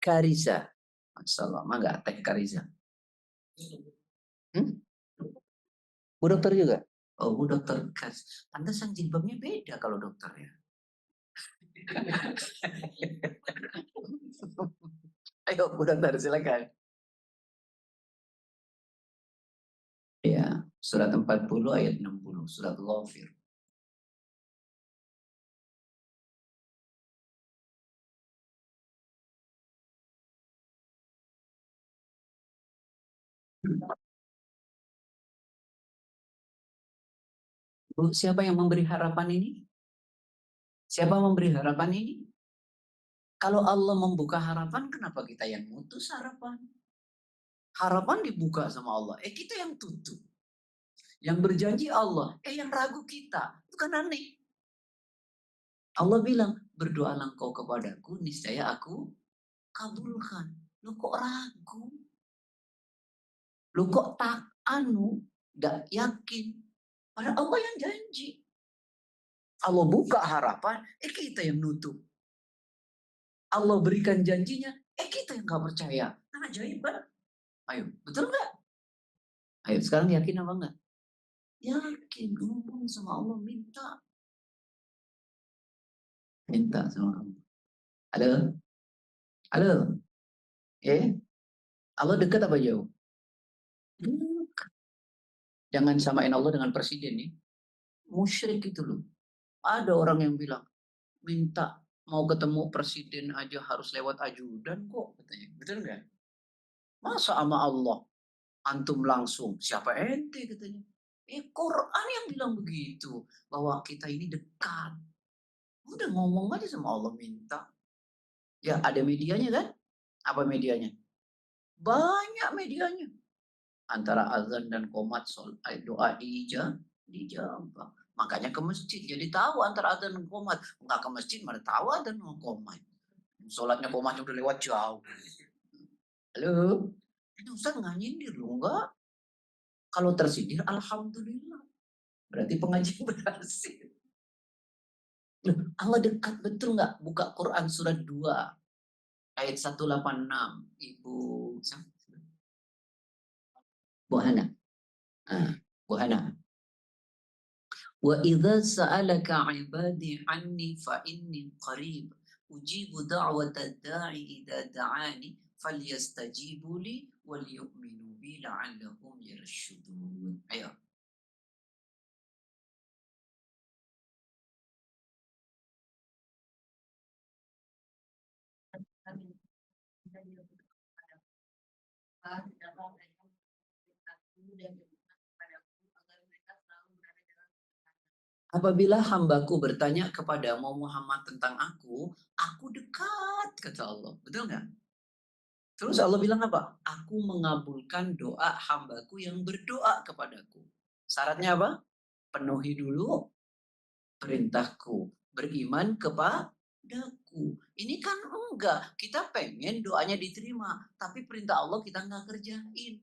Kariza. Masalah, enggak teh Kariza. Bu dokter juga? Oh, bu dokter Kas. Pantesan jilbabnya beda kalau dokter ya. Ayo, bu dokter silakan. Ya, surat 40 ayat 60, surat Ghafir. Bu, siapa yang memberi harapan ini? Siapa memberi harapan ini? Kalau Allah membuka harapan, kenapa kita yang mutus harapan? Harapan dibuka sama Allah. Kita yang tutup. Yang berjanji Allah. Yang ragu kita. Itu kan aneh. Allah bilang, berdoalah engkau kepadaku, niscaya aku kabulkan. Lu kok ragu? Lu kok gak yakin? Padahal Allah yang janji. Allah buka harapan, kita yang nutup. Allah berikan janjinya, kita yang gak percaya. Kan ajaib kan? Ayo, betul nggak? Ayo, sekarang yakin apa enggak? Yakin, ngomong sama Allah, minta. Minta sama Allah. Halo? Halo? Allah dekat apa jauh? Jangan samain Allah dengan presiden nih. Musyrik itu loh. Ada orang yang bilang, minta mau ketemu presiden aja harus lewat ajudan kok. Katanya. Betul nggak? Masa sama Allah? Antum langsung. Siapa ente katanya. Quran yang bilang begitu. Bahwa kita ini dekat. Udah ngomong aja sama Allah minta. Ya ada medianya kan? Apa medianya? Banyak medianya. Antara azan dan qomat doa dijawab. Makanya ke masjid. Jadi tahu antara azan dan qomat. Enggak ke masjid mana tahu azan dan qomat. Sholatnya qomatnya udah lewat jauh. Halo? Ini Ustaz nggak nyindir loh, enggak. Kalau tersindir, alhamdulillah. Berarti pengajian berhasil. Allah dekat betul nggak? Buka Quran surat 2 ayat 186. Ibu Bu Hana. Bu Hana. Wa idza sa'alaka 'ibadi 'anni fa inni qarib ujibu da'watad da'i idza da'ani falyastajibu li wal yu'minu bi la'allahum yarshudun. Ayo. Apabila hambaku bertanya kepadamu Muhammad tentang aku dekat, kata Allah. Betul nggak? Terus Allah bilang apa? Aku mengabulkan doa hambaku yang berdoa kepadaku. Syaratnya apa? Penuhi dulu perintahku. Beriman kepadaku. Ini kan enggak. Kita pengen doanya diterima. Tapi perintah Allah kita nggak kerjain.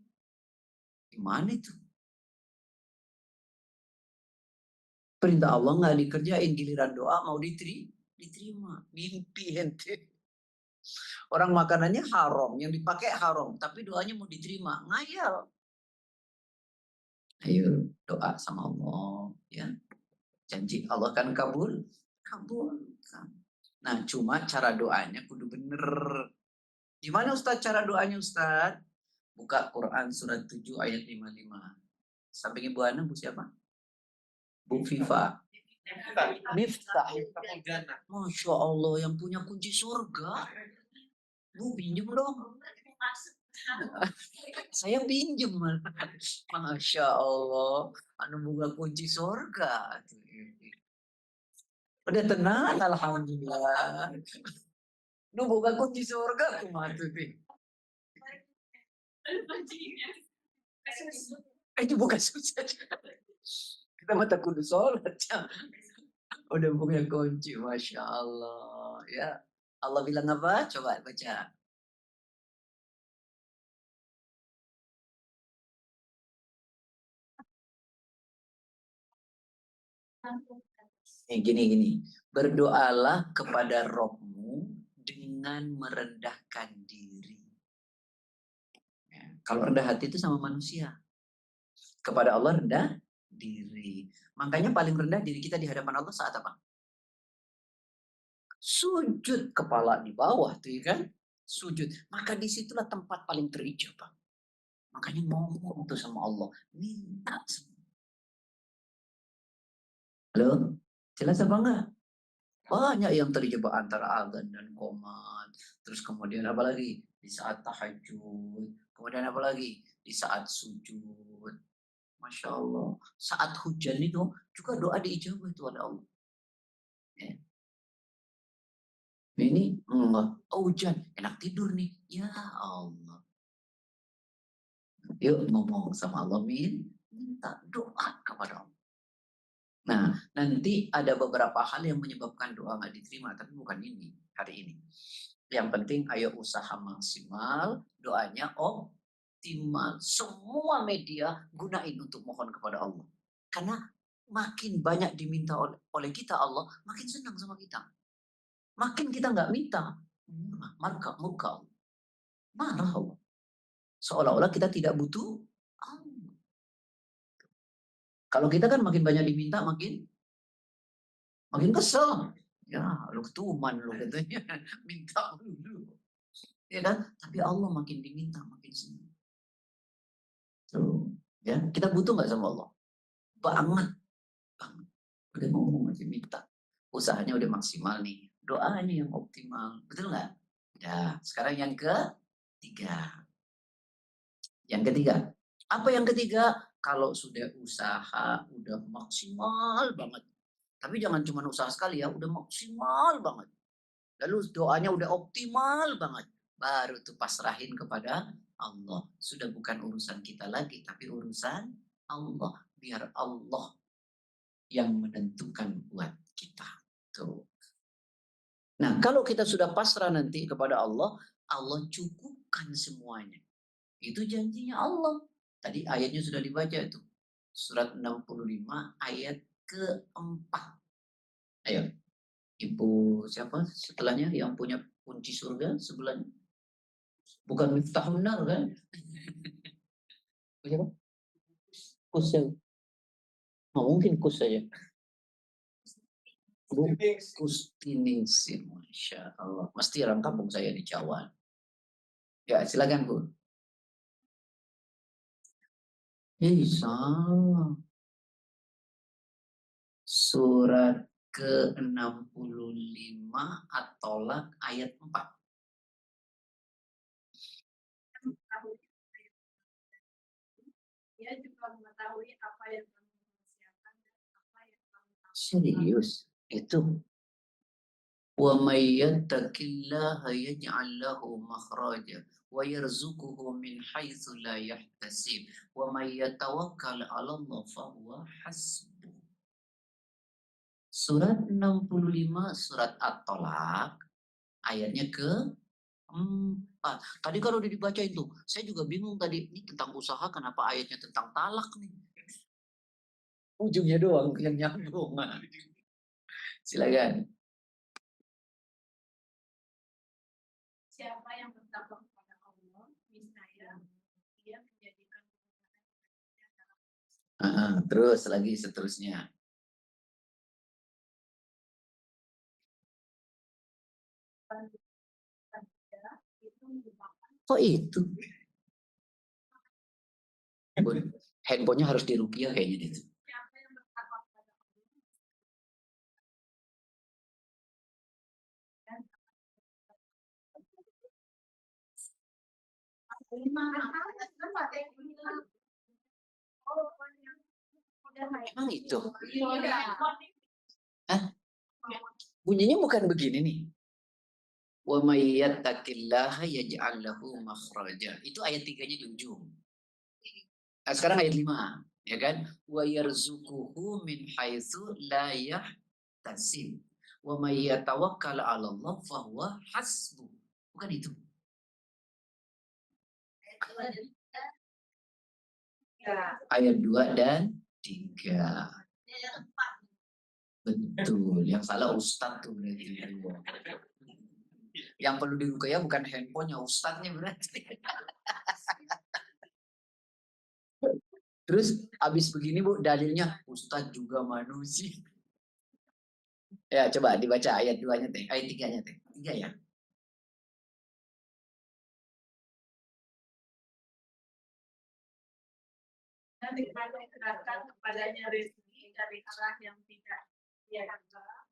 Gimana itu? Perintah Allah nggak dikerjain, giliran doa mau diterima. Mimpi ente. Orang makanannya haram, yang dipakai haram, tapi doanya mau diterima. Ngayal. Ayo doa sama Allah, ya. Janji Allah kan kabulkan. Nah, cuma cara doanya kudu bener. Gimana Ustaz cara doanya Ustaz? Buka Quran surat 7 ayat 55. Samping Ibu Ana, Bu siapa? Bu Viva. Miftah. Masya Allah, yang punya kunci surga. Bu, pinjam dong. Saya pinjam. Masya Allah. Anu buka kunci surga. Udah tenang, alhamdulillah. Nu buka kunci surga, kumaha tuh. Itu bukan susah. Kita mata kudu sholat. Ya. Udah punya kunci, Masya Allah. Ya, Allah bilang apa? Coba baca. Gini. Berdoalah kepada Rohmu dengan merendahkan diri. Ya, kalau rendah hati itu sama manusia. Kepada Allah rendah diri. Makanya paling rendah diri kita di hadapan Allah saat apa? Sujud, kepala di bawah tuh ya kan? Sujud. Maka disitulah tempat paling terijabah. Makanya ngomong tuh sama Allah. Minta. Halo? Jelas apa enggak? Banyak yang terjebak antara azan dan qomat. Terus kemudian apa lagi? Di saat tahajud. Kemudian apa lagi? Di saat sujud. Masya Allah. Saat hujan itu juga doa diijabah itu ada Allah. Ya. Ini enggak. Oh, hujan. Enak tidur nih. Ya Allah. Yuk ngomong sama Allah. Minta doa kepada Allah. Nah, nanti ada beberapa hal yang menyebabkan doa nggak diterima, tapi bukan ini, hari ini. Yang penting ayo usaha maksimal, doanya optimal. Semua media gunain untuk mohon kepada Allah. Karena makin banyak diminta oleh kita Allah, makin senang sama kita. Makin kita nggak minta, marah Allah. Marah Allah. Seolah-olah kita tidak butuh Allah. Kalau kita kan makin banyak diminta, makin kesel. Ya, lu ketuman lu katanya. Minta dulu. Ya kan? Tapi Allah makin diminta, makin senang. Tuh, ya, kita butuh nggak sama Allah? Banget. Udah ngomong masih minta. Usahanya udah maksimal nih. Doanya yang optimal. Betul nggak? Ya, sekarang yang ketiga. Yang ketiga. Apa yang ketiga? Kalau sudah usaha, udah maksimal banget. Tapi jangan cuma usaha sekali ya, udah maksimal banget. Lalu doanya udah optimal banget. Baru tuh pasrahin kepada Allah. Sudah bukan urusan kita lagi, tapi urusan Allah. Biar Allah yang menentukan buat kita. Tuh. Nah, kalau kita sudah pasrah nanti kepada Allah, Allah cukupkan semuanya. Itu janjinya Allah. Tadi ayatnya sudah dibaca itu. Surat 65 ayat keempat. Ayo. Ibu siapa setelahnya yang punya kunci surga sebelahnya? Bukan Miftahun Nar kan? Siapa? Kus ya? Oh, mungkin Kus saja. Kustiningsih, Masya Allah. Mesti orang kampung saya di Jawa. Ya, silakan Bu. Salah. Surat ke-65 At-Tolak ayat 4. Dia juga mengetahui apa yang kamu persiapkan dan apa yang kamu tahu. Serius? Itu. وَمَنْ يَتَّقِ اللَّهَ يَجْعَلْ لَهُ مَخْرَجًا وَيَرْزُقْهُ مِنْ حَيْثُ لَا يَحْتَسِبُ وَمَنْ يَتَوَكَّلْ عَلَى اللَّهِ فَهُوَ حَسْبُهُ. Surat 65 surat At-Tolak ayatnya ke-4. Tadi kalau udah dibaca itu, saya juga bingung tadi, ini tentang usaha kenapa ayatnya tentang talak nih? Ujungnya doang yang nyambung. Silakan. Siapa yang bertakwa kepada Allah, niscaya dia menjadikan Terus lagi seterusnya. itu merupakan Oh itu. Handphonenya harus dirukiah kayaknya itu. siapa yang bertakwa kepada Allah dan Emang itu? Hah? Bunyinya bukan begini nih. Wa may yattaqillaha yaj'al lahu makhraja. Itu ayat 3-nya di ujung. Nah, sekarang ayat 5, ya kan? Wa yarzuquhu min haitsu la yahtasib. Wa may yatawakkal 'ala Allah fa huwa hasbuh. Bukan itu. Ayat 2 dan 3. Betul. Yang salah Ustadz tuh berarti. Yang perlu diruqyah bukan handphonenya, Ustadznya berarti. Terus abis begini Bu, dalilnya Ustadz juga manusia. Ya, coba dibaca ayat 2-nya Teh. Ayat 3-nya Teh. 3 ya. Dan dikerahkan kepadanya rezeki dari arah yang tidak dia duga.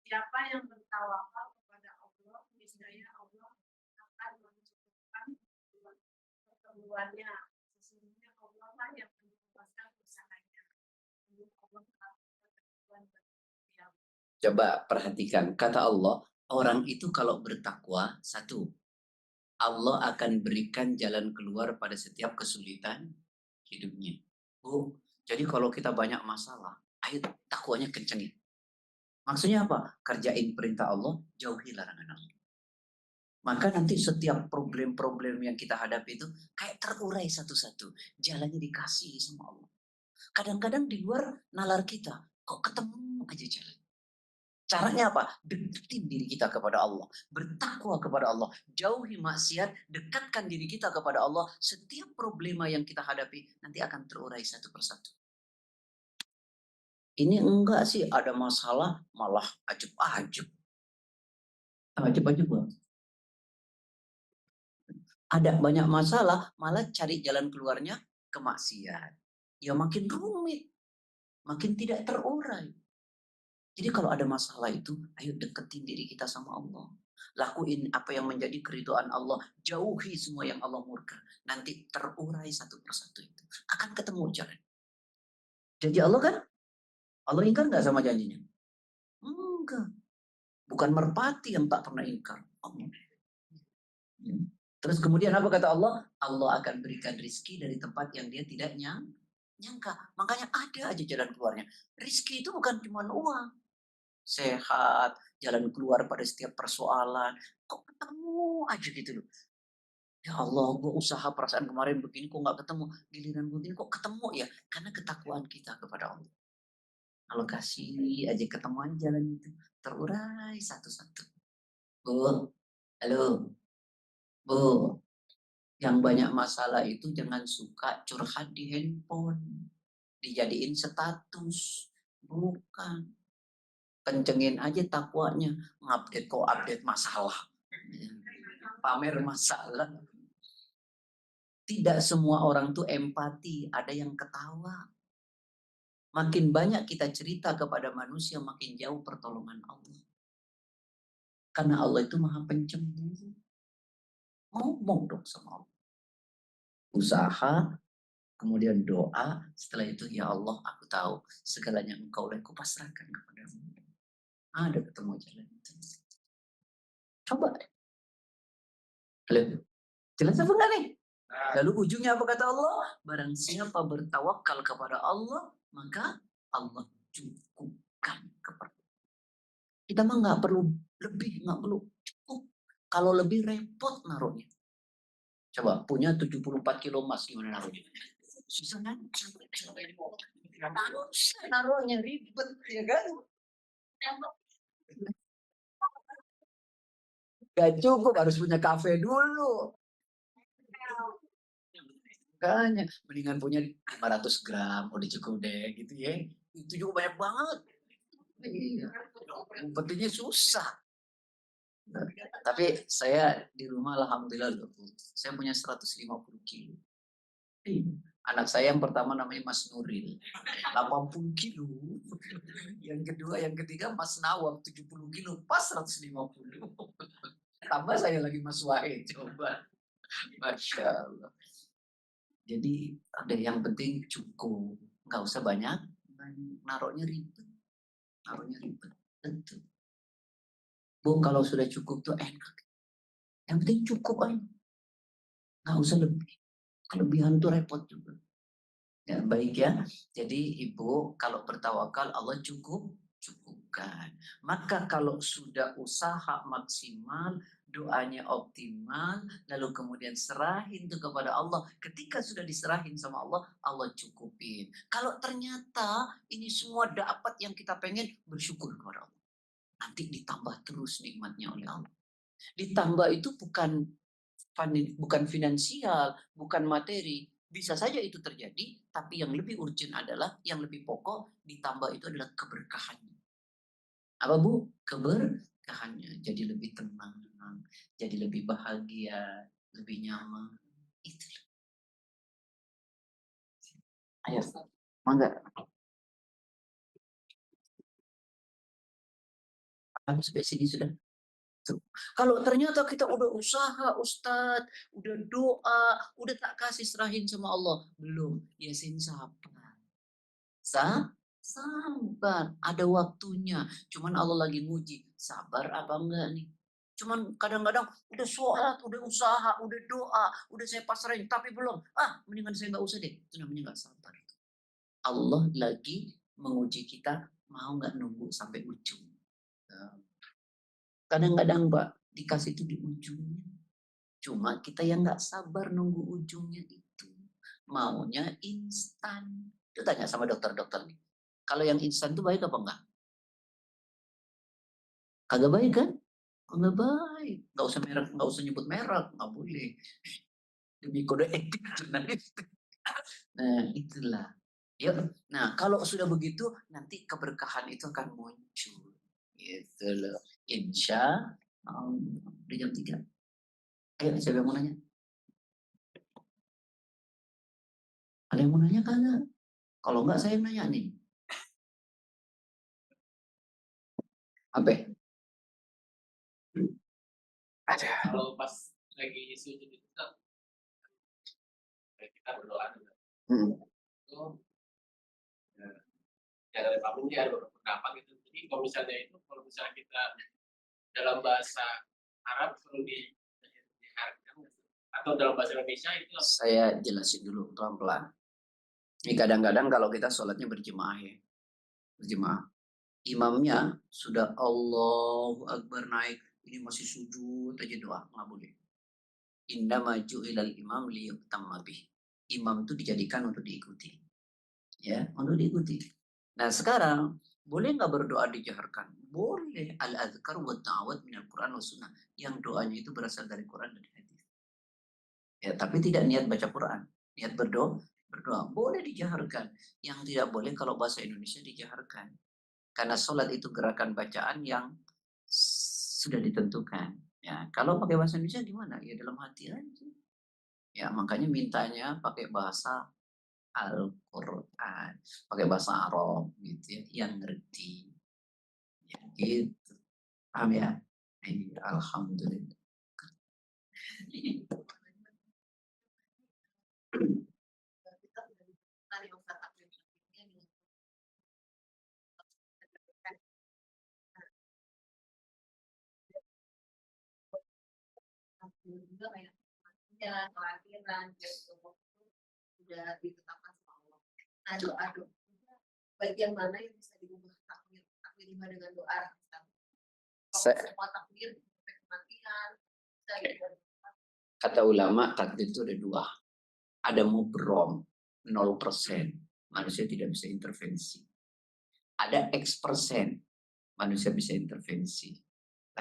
Siapa yang bertawakal kepada Allah, niscaya Allah akan mencukupkan pertemuannya. Sesungguhnya Allah lah yang menguasai usahanya. Coba perhatikan kata Allah, orang itu kalau bertakwa, satu, Allah akan berikan jalan keluar pada setiap kesulitan hidupnya. Bu, jadi kalau kita banyak masalah, ayo takwanya kencengin. Maksudnya apa? Kerjain perintah Allah, jauhi larangan Allah. Maka nanti setiap problem-problem yang kita hadapi itu kayak terurai satu-satu. Jalannya dikasih sama Allah. Kadang-kadang di luar nalar kita, kok ketemu aja jalan. Caranya apa? Deketin diri kita kepada Allah. Bertakwa kepada Allah. Jauhi maksiat. Dekatkan diri kita kepada Allah. Setiap problema yang kita hadapi nanti akan terurai satu persatu. Ini enggak sih ada masalah malah ajub-ajub. Ajub-ajub Bang. Ada banyak masalah malah cari jalan keluarnya ke maksiat. Ya makin rumit. Makin tidak terurai. Jadi kalau ada masalah itu, ayo deketin diri kita sama Allah. Lakuin apa yang menjadi keridhaan Allah. Jauhi semua yang Allah murka. Nanti terurai satu persatu itu. Akan ketemu jalan. Janji Allah kan? Allah ingkar nggak sama janjinya? Enggak. Bukan merpati yang tak pernah ingkar. Allah. Terus kemudian apa kata Allah? Allah akan berikan rizki dari tempat yang dia tidak nyangka. Makanya ada aja jalan keluarnya. Rizki itu bukan cuma uang. Sehat, jalan keluar pada setiap persoalan. Kok ketemu aja gitu loh. Ya Allah, gue usaha perasaan kemarin begini kok nggak ketemu. Giliran begini kok ketemu ya. Karena ketakwaan kita kepada Allah. Kalau kasih aja ketemuan jalan itu. Terurai satu-satu. Bu, halo. Bu, yang banyak masalah itu jangan suka curhat di handphone. Dijadiin status. Bukan. Kencengin aja takwanya, ngupdate kok update masalah, pamer masalah. Tidak semua orang tuh empati, ada yang ketawa. Makin banyak kita cerita kepada manusia, makin jauh pertolongan Allah. Karena Allah itu maha pencemburu. Ngomong dong sama Allah. Usaha, kemudian doa, setelah itu ya Allah aku tahu segalanya engkau oleh kupasrahkan kepadamu. Ada ketemu jalan itu. Coba deh. Halo. Jelas apa enggak nih? Lalu ujungnya apa kata Allah? Barang siapa bertawakal kepada Allah, maka Allah cukupkan kepada kita. Mah nggak perlu lebih, nggak perlu cukup. Kalau lebih repot naruhnya. Coba punya 74 kilo emas gimana naruhnya? Susah kan? Naruhnya ribet ya kan? Gak cukup, harus punya kafe dulu. Makanya mendingan punya 500 gram udah cukup deh gitu ya. Itu juga banyak banget. Iya. Umpetnya susah. Tapi saya di rumah alhamdulillah loh. Saya punya 150 kilo. Anak saya yang pertama namanya Mas Nuril, 80 kilo. Yang kedua, yang ketiga Mas Nawab, 70 kilo. Pas 150. Tambah saya lagi Mas Wahid, coba. Masya Allah. Jadi ada yang penting cukup. Nggak usah banyak. Naruhnya ribet. Naruhnya ribet. Tentu. Bu, kalau sudah cukup tuh enak. Yang penting cukup aja. Nggak usah lebih. Kelebihan tuh repot juga. Ya, baik ya. Jadi Ibu kalau bertawakal Allah cukupkan. Maka kalau sudah usaha maksimal, doanya optimal, lalu kemudian serahin itu kepada Allah. Ketika sudah diserahin sama Allah, Allah cukupin. Kalau ternyata ini semua dapat yang kita pengen, bersyukur kepada Allah. Nanti ditambah terus nikmatnya oleh Allah. Ditambah itu bukan finansial, bukan materi. Bisa saja itu terjadi, tapi yang lebih urgent adalah, yang lebih pokok, ditambah itu adalah keberkahannya. Apa Bu? Keberkahannya. Jadi lebih tenang, jadi lebih bahagia, lebih nyaman. Itu. Ayo, mangga. Sampai sini sudah. Tuh. Kalau ternyata kita udah usaha, Ustadz, udah doa, udah tak kasih serahin sama Allah, belum, ya sabar. Sabar, ada waktunya. Cuman Allah lagi nguji, sabar apa enggak nih? Cuman kadang-kadang udah sholat, udah usaha, udah doa, udah saya pasrahin, tapi belum. Mendingan saya nggak usah deh. Itu namanya nggak sabar. Allah lagi menguji kita, mau nggak nunggu sampai ujung. Kadang-kadang Pak, dikasih itu di ujungnya. Cuma kita yang nggak sabar nunggu ujungnya itu. Maunya instan. Itu tanya sama dokter-dokter nih. Kalau yang instan itu baik apa enggak? Kagak baik kan? Kagak baik. Nggak usah nyebut merek, nggak boleh. Demi kode etik jurnalistik. Nah, itulah. Yuk. Nah, kalau sudah begitu, nanti keberkahan itu akan muncul. Gitu loh. Insya Allah. Di jam 3. Ayo, siapa yang mau nanya? Ada yang mau nanya kagak? Kalau enggak, saya yang nanya nih. Apa? Ada. Kalau pas lagi sujud itu kan kita berdoa juga. Itu ya dari bangun dia ada beberapa gitu. Jadi kalau misalnya kita dalam bahasa Arab perlu diharapkan atau dalam bahasa Indonesia itu Saya jelasin dulu pelan-pelan. Ini kadang-kadang kalau kita sholatnya berjemaah ya. Berjemaah. Imamnya sudah Allahu Akbar naik. Ini masih sujud aja doa. Nggak boleh. Innama ju'ilal imam liyutamma bih. Imam itu dijadikan untuk diikuti. Ya, untuk diikuti. Nah sekarang, boleh nggak berdoa dijaharkan? Boleh. Al-adhkar wa ta'awad minal Quran wa sunnah. Yang doanya itu berasal dari Quran dan hadis. Ya, tapi tidak niat baca Quran. Niat berdoa. Boleh dijaharkan. Yang tidak boleh kalau bahasa Indonesia dijaharkan. Karena sholat itu gerakan bacaan yang sudah ditentukan. Ya, kalau pakai bahasa Indonesia gimana? Ya dalam hati aja. Ya, makanya mintanya pakai bahasa Al-Quran, pakai bahasa Arab gitu ya, yang ngerti. Ya, gitu. Paham ya? Alhamdulillah. juga kayak ya kelahiran gitu udah ditetapkan sama Allah. Nah doa bagian mana yang bisa diubah takdir dengan doa semua takdir sampai kematian bisa gitu. Kata ulama takdir itu ada dua. Ada mubrom 0%, manusia tidak bisa intervensi. Ada X%, manusia bisa intervensi.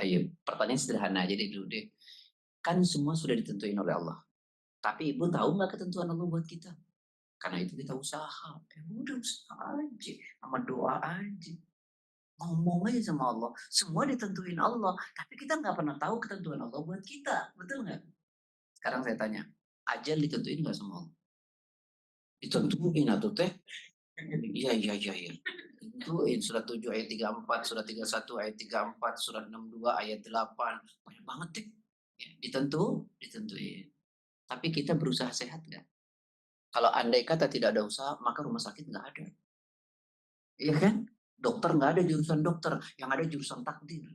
Ayo, pertanyaan sederhana aja dulu deh. Kan semua sudah ditentuin oleh Allah. Tapi Ibu tahu nggak ketentuan Allah buat kita? Karena itu kita usaha. Udah usaha aja, sama doa aja. Ngomong aja sama Allah. Semua ditentuin Allah. Tapi kita nggak pernah tahu ketentuan Allah buat kita. Betul nggak? Sekarang saya tanya, ajal ditentuin nggak sama Allah? Ditentuin atau teh? Iya. Ditentuin surat 7 ayat 34, surat 31 ayat 34, surat 62 ayat 8. Banyak banget deh. Ya, ditentuin. Tapi kita berusaha sehat nggak? Kalau andai kata tidak ada usaha, maka rumah sakit nggak ada. Iya kan? Dokter nggak ada jurusan dokter, yang ada jurusan takdir.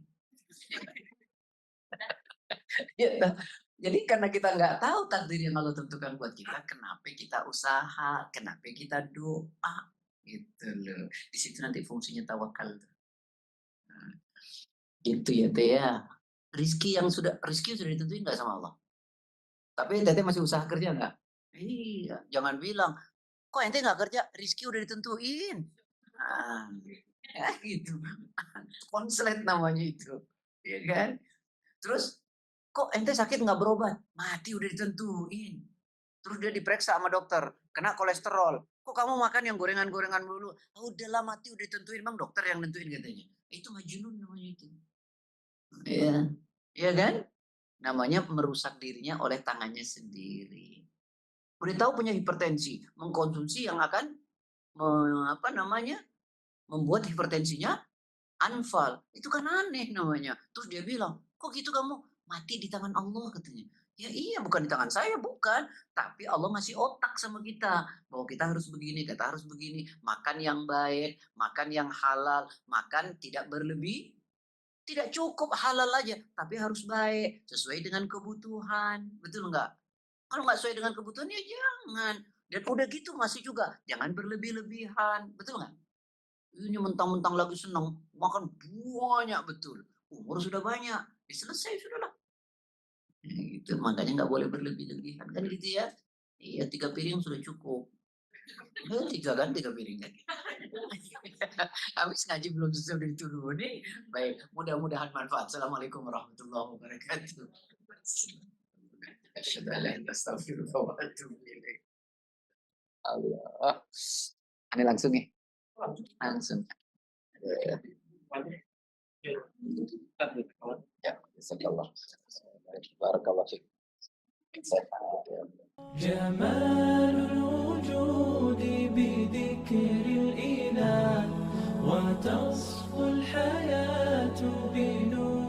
Ya, Jadi karena kita nggak tahu takdir yang Allah tentukan buat kita, kenapa kita usaha, kenapa kita doa, gitu loh. Di situ nanti fungsinya tawakal. Nah, gitu ya Teh ya. Rizki sudah ditentuin nggak sama Allah? Tapi Teteh masih usaha kerja nggak? Iya, jangan bilang, kok ente nggak kerja, rizki udah ditentuin. Nah, ya gitu. Konslet namanya itu. Ya kan? Terus, kok ente sakit nggak berobat? Mati udah ditentuin. Terus dia diperiksa sama dokter, kena kolesterol. Kok kamu makan yang gorengan-gorengan dulu? Ah, udahlah mati udah ditentuin, bang dokter yang nentuin katanya. Itu majnun namanya itu. Iya, iya kan? Namanya merusak dirinya oleh tangannya sendiri. Udah tahu punya hipertensi, mengkonsumsi yang akan membuat hipertensinya anfal. Itu kan aneh namanya. Terus dia bilang, kok gitu kamu mati di tangan Allah katanya. Ya iya, bukan di tangan saya, bukan. Tapi Allah ngasih otak sama kita. Bahwa kita harus begini, kita harus begini. Makan yang baik, makan yang halal, makan tidak berlebih. Tidak cukup halal aja, tapi harus baik. Sesuai dengan kebutuhan. Betul nggak? Kalau nggak sesuai dengan kebutuhan, ya jangan. Dan udah gitu masih juga, jangan berlebih-lebihan. Betul nggak? Ini mentang-mentang lagi senang, makan banyak betul. Umur sudah banyak, ya selesai sudahlah. Itu makanya nggak boleh berlebih-lebihan kan gitu ya. Iya 3 piring sudah cukup. 3 kan 3 piring kan. Habis ngaji belum selesai udah diturunin. Baik, mudah-mudahan manfaat. Assalamualaikum warahmatullahi wabarakatuh. Asyhadu an la ilaha illallah, astaghfirullah wa atubu ilaih. Allah. Ini langsung nih. Langsung. Ya, jazakallah. Barakallahu fiik. جمال الوجود بذكر الإله وتصفو الحياة بنور